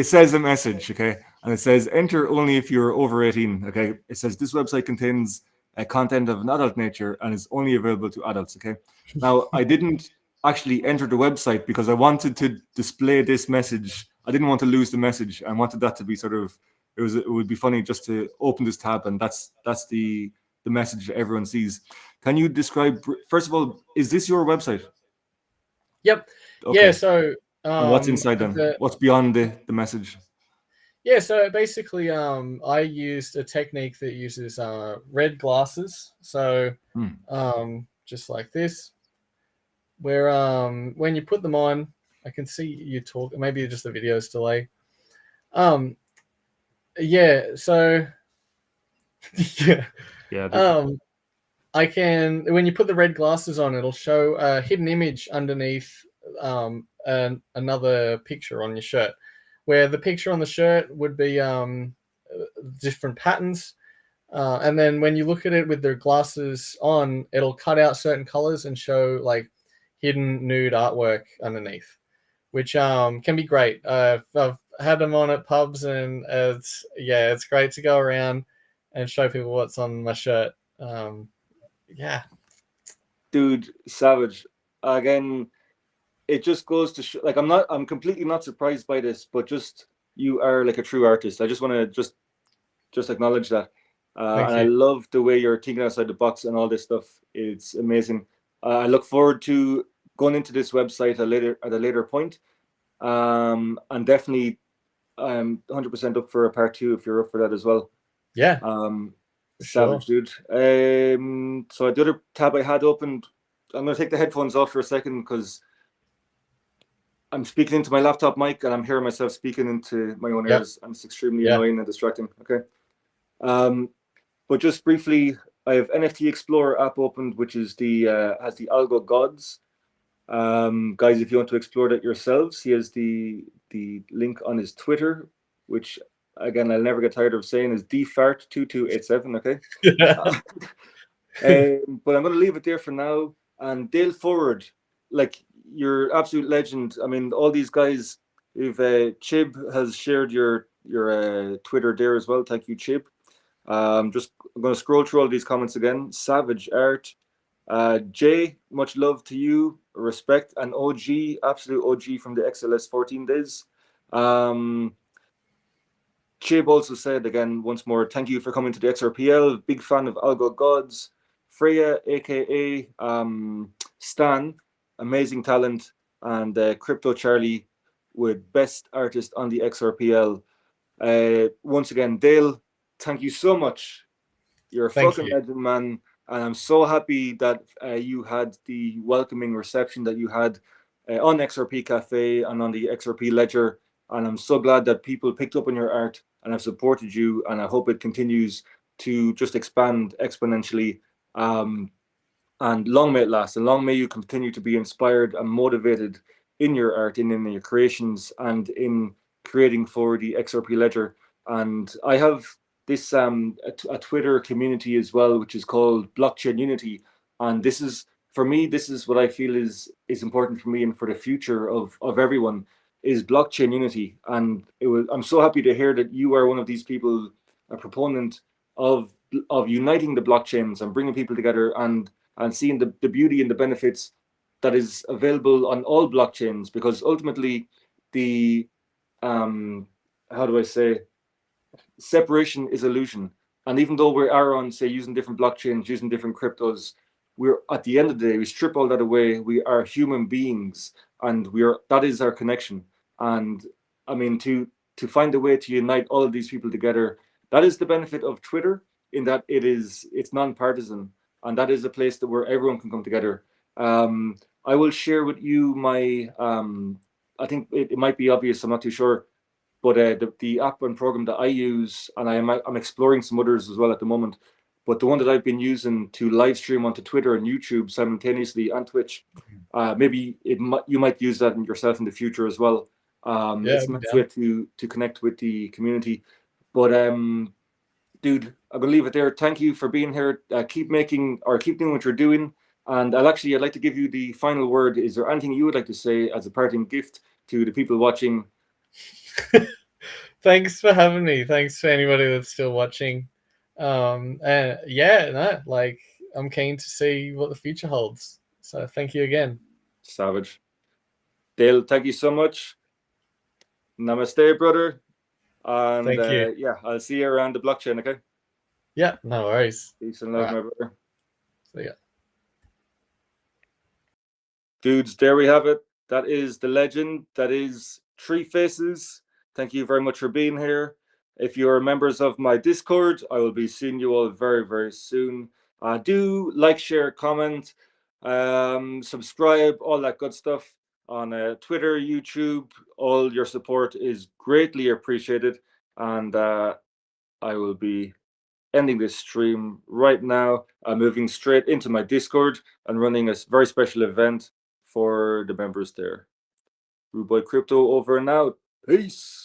says a message, okay? And it says, enter only if you're over 18, okay? It says, this website contains content of an adult nature and is only available to adults, okay? Now, I didn't actually enter the website because I wanted to display this message. I didn't want to lose the message. I wanted that to be sort of, it would be funny just to open this tab and that's the message that everyone sees. Can you describe, first of all, is this your website? Yep. Okay. Yeah, so and what's inside then? What's beyond the message? Yeah, so basically I used a technique that uses red glasses. So just like this, where when you put them on, I can see you talk, maybe just the video's delay. Yeah, so I can, when you put the red glasses on, it'll show a hidden image underneath another picture on your shirt, where the picture on the shirt would be different patterns. And then when you look at it with the glasses on, it'll cut out certain colors and show like hidden nude artwork underneath, which can be great. I've had them on at pubs, and it's great to go around and show people what's on my shirt. Yeah, dude, savage. Again, it just goes to show, like, I'm completely not surprised by this, but just, you are like a true artist. I just want to just acknowledge that. And I love the way you're thinking outside the box and all this stuff. It's amazing. I look forward to going into this website at a later point. And definitely I'm 100% up for a part 2 if you're up for that as well. Yeah. Savage, dude. So the other tab I had opened, I'm going to take the headphones off for a second because I'm speaking into my laptop mic and I'm hearing myself speaking into my own ears, and it's extremely annoying and distracting. Okay. But just briefly, I have NFT Explorer app opened, which is has the algo gods. Guys, if you want to explore that yourselves, he has the link on his Twitter, which again I'll never get tired of saying is dfart2287. Okay. But I'm going to leave it there for now. And Dale Forward, like, you're absolute legend. I mean, all these guys. If Chib has shared your Twitter there as well, thank you, Chib. I'm going to scroll through all these comments again. Savage Art, Jay, much love to you, respect, and OG, absolute OG from the XLS 14 days. Chib also said again once more, thank you for coming to the XRPL. Big fan of Algo Gods. Freya, aka Stan, amazing talent, and Crypto Charlie with best artist on the XRPL. Once again, Dale, thank you so much. You're a Thank fucking you. legend, man. And I'm so happy that you had the welcoming reception that you had on XRP Cafe and on the XRP Ledger. And I'm so glad that people picked up on your art and have supported you. And I hope it continues to just expand exponentially. And long may it last, and long may you continue to be inspired and motivated in your art, in your creations, and in creating for the XRP Ledger. And I have this a Twitter community as well, which is called Blockchain Unity. And this is, for me, this is what I feel is important for me and for the future of everyone, is blockchain unity. And I'm so happy to hear that you are one of these people, a proponent of uniting the blockchains and bringing people together and seeing the beauty and the benefits that is available on all blockchains, because ultimately the how do I say, separation is illusion. And even though we are on, say, using different blockchains, using different cryptos, we're, at the end of the day, we strip all that away. We are human beings, and that is our connection. And I mean, to find a way to unite all of these people together, that is the benefit of Twitter, in that it's non-partisan, and that is a place that where everyone can come together. I will share with you my I think it might be obvious, I'm not too sure, but the app and program that I use, and I'm exploring some others as well at the moment, but the one that I've been using to live stream onto Twitter and YouTube simultaneously and Twitch, maybe you might use that yourself in the future as well. It's a nice way to connect with the community. But dude, I'm gonna leave it there. Thank you for being here. Keep doing what you're doing. And I'd like to give you the final word. Is there anything you would like to say as a parting gift to the people watching? Thanks for having me. Thanks for anybody that's still watching. And yeah, no, like I'm keen to see what the future holds. So thank you again. Savage. Dale, thank you so much. Namaste, brother. And Thank you. yeah, I'll see you around the blockchain, okay? Yeah, no worries. Peace and love, All right. my brother. See ya. Dudes, there we have it. That is the legend. That is Three Faces. Thank you very much for being here. If you are members of my Discord, I will be seeing you all very, very soon. Do like, share, comment, subscribe, all that good stuff on Twitter, YouTube. All your support is greatly appreciated. And I will be ending this stream right now. I'm moving straight into my Discord and running a very special event for the members there. RudeBoyCrypto over and out. Peace.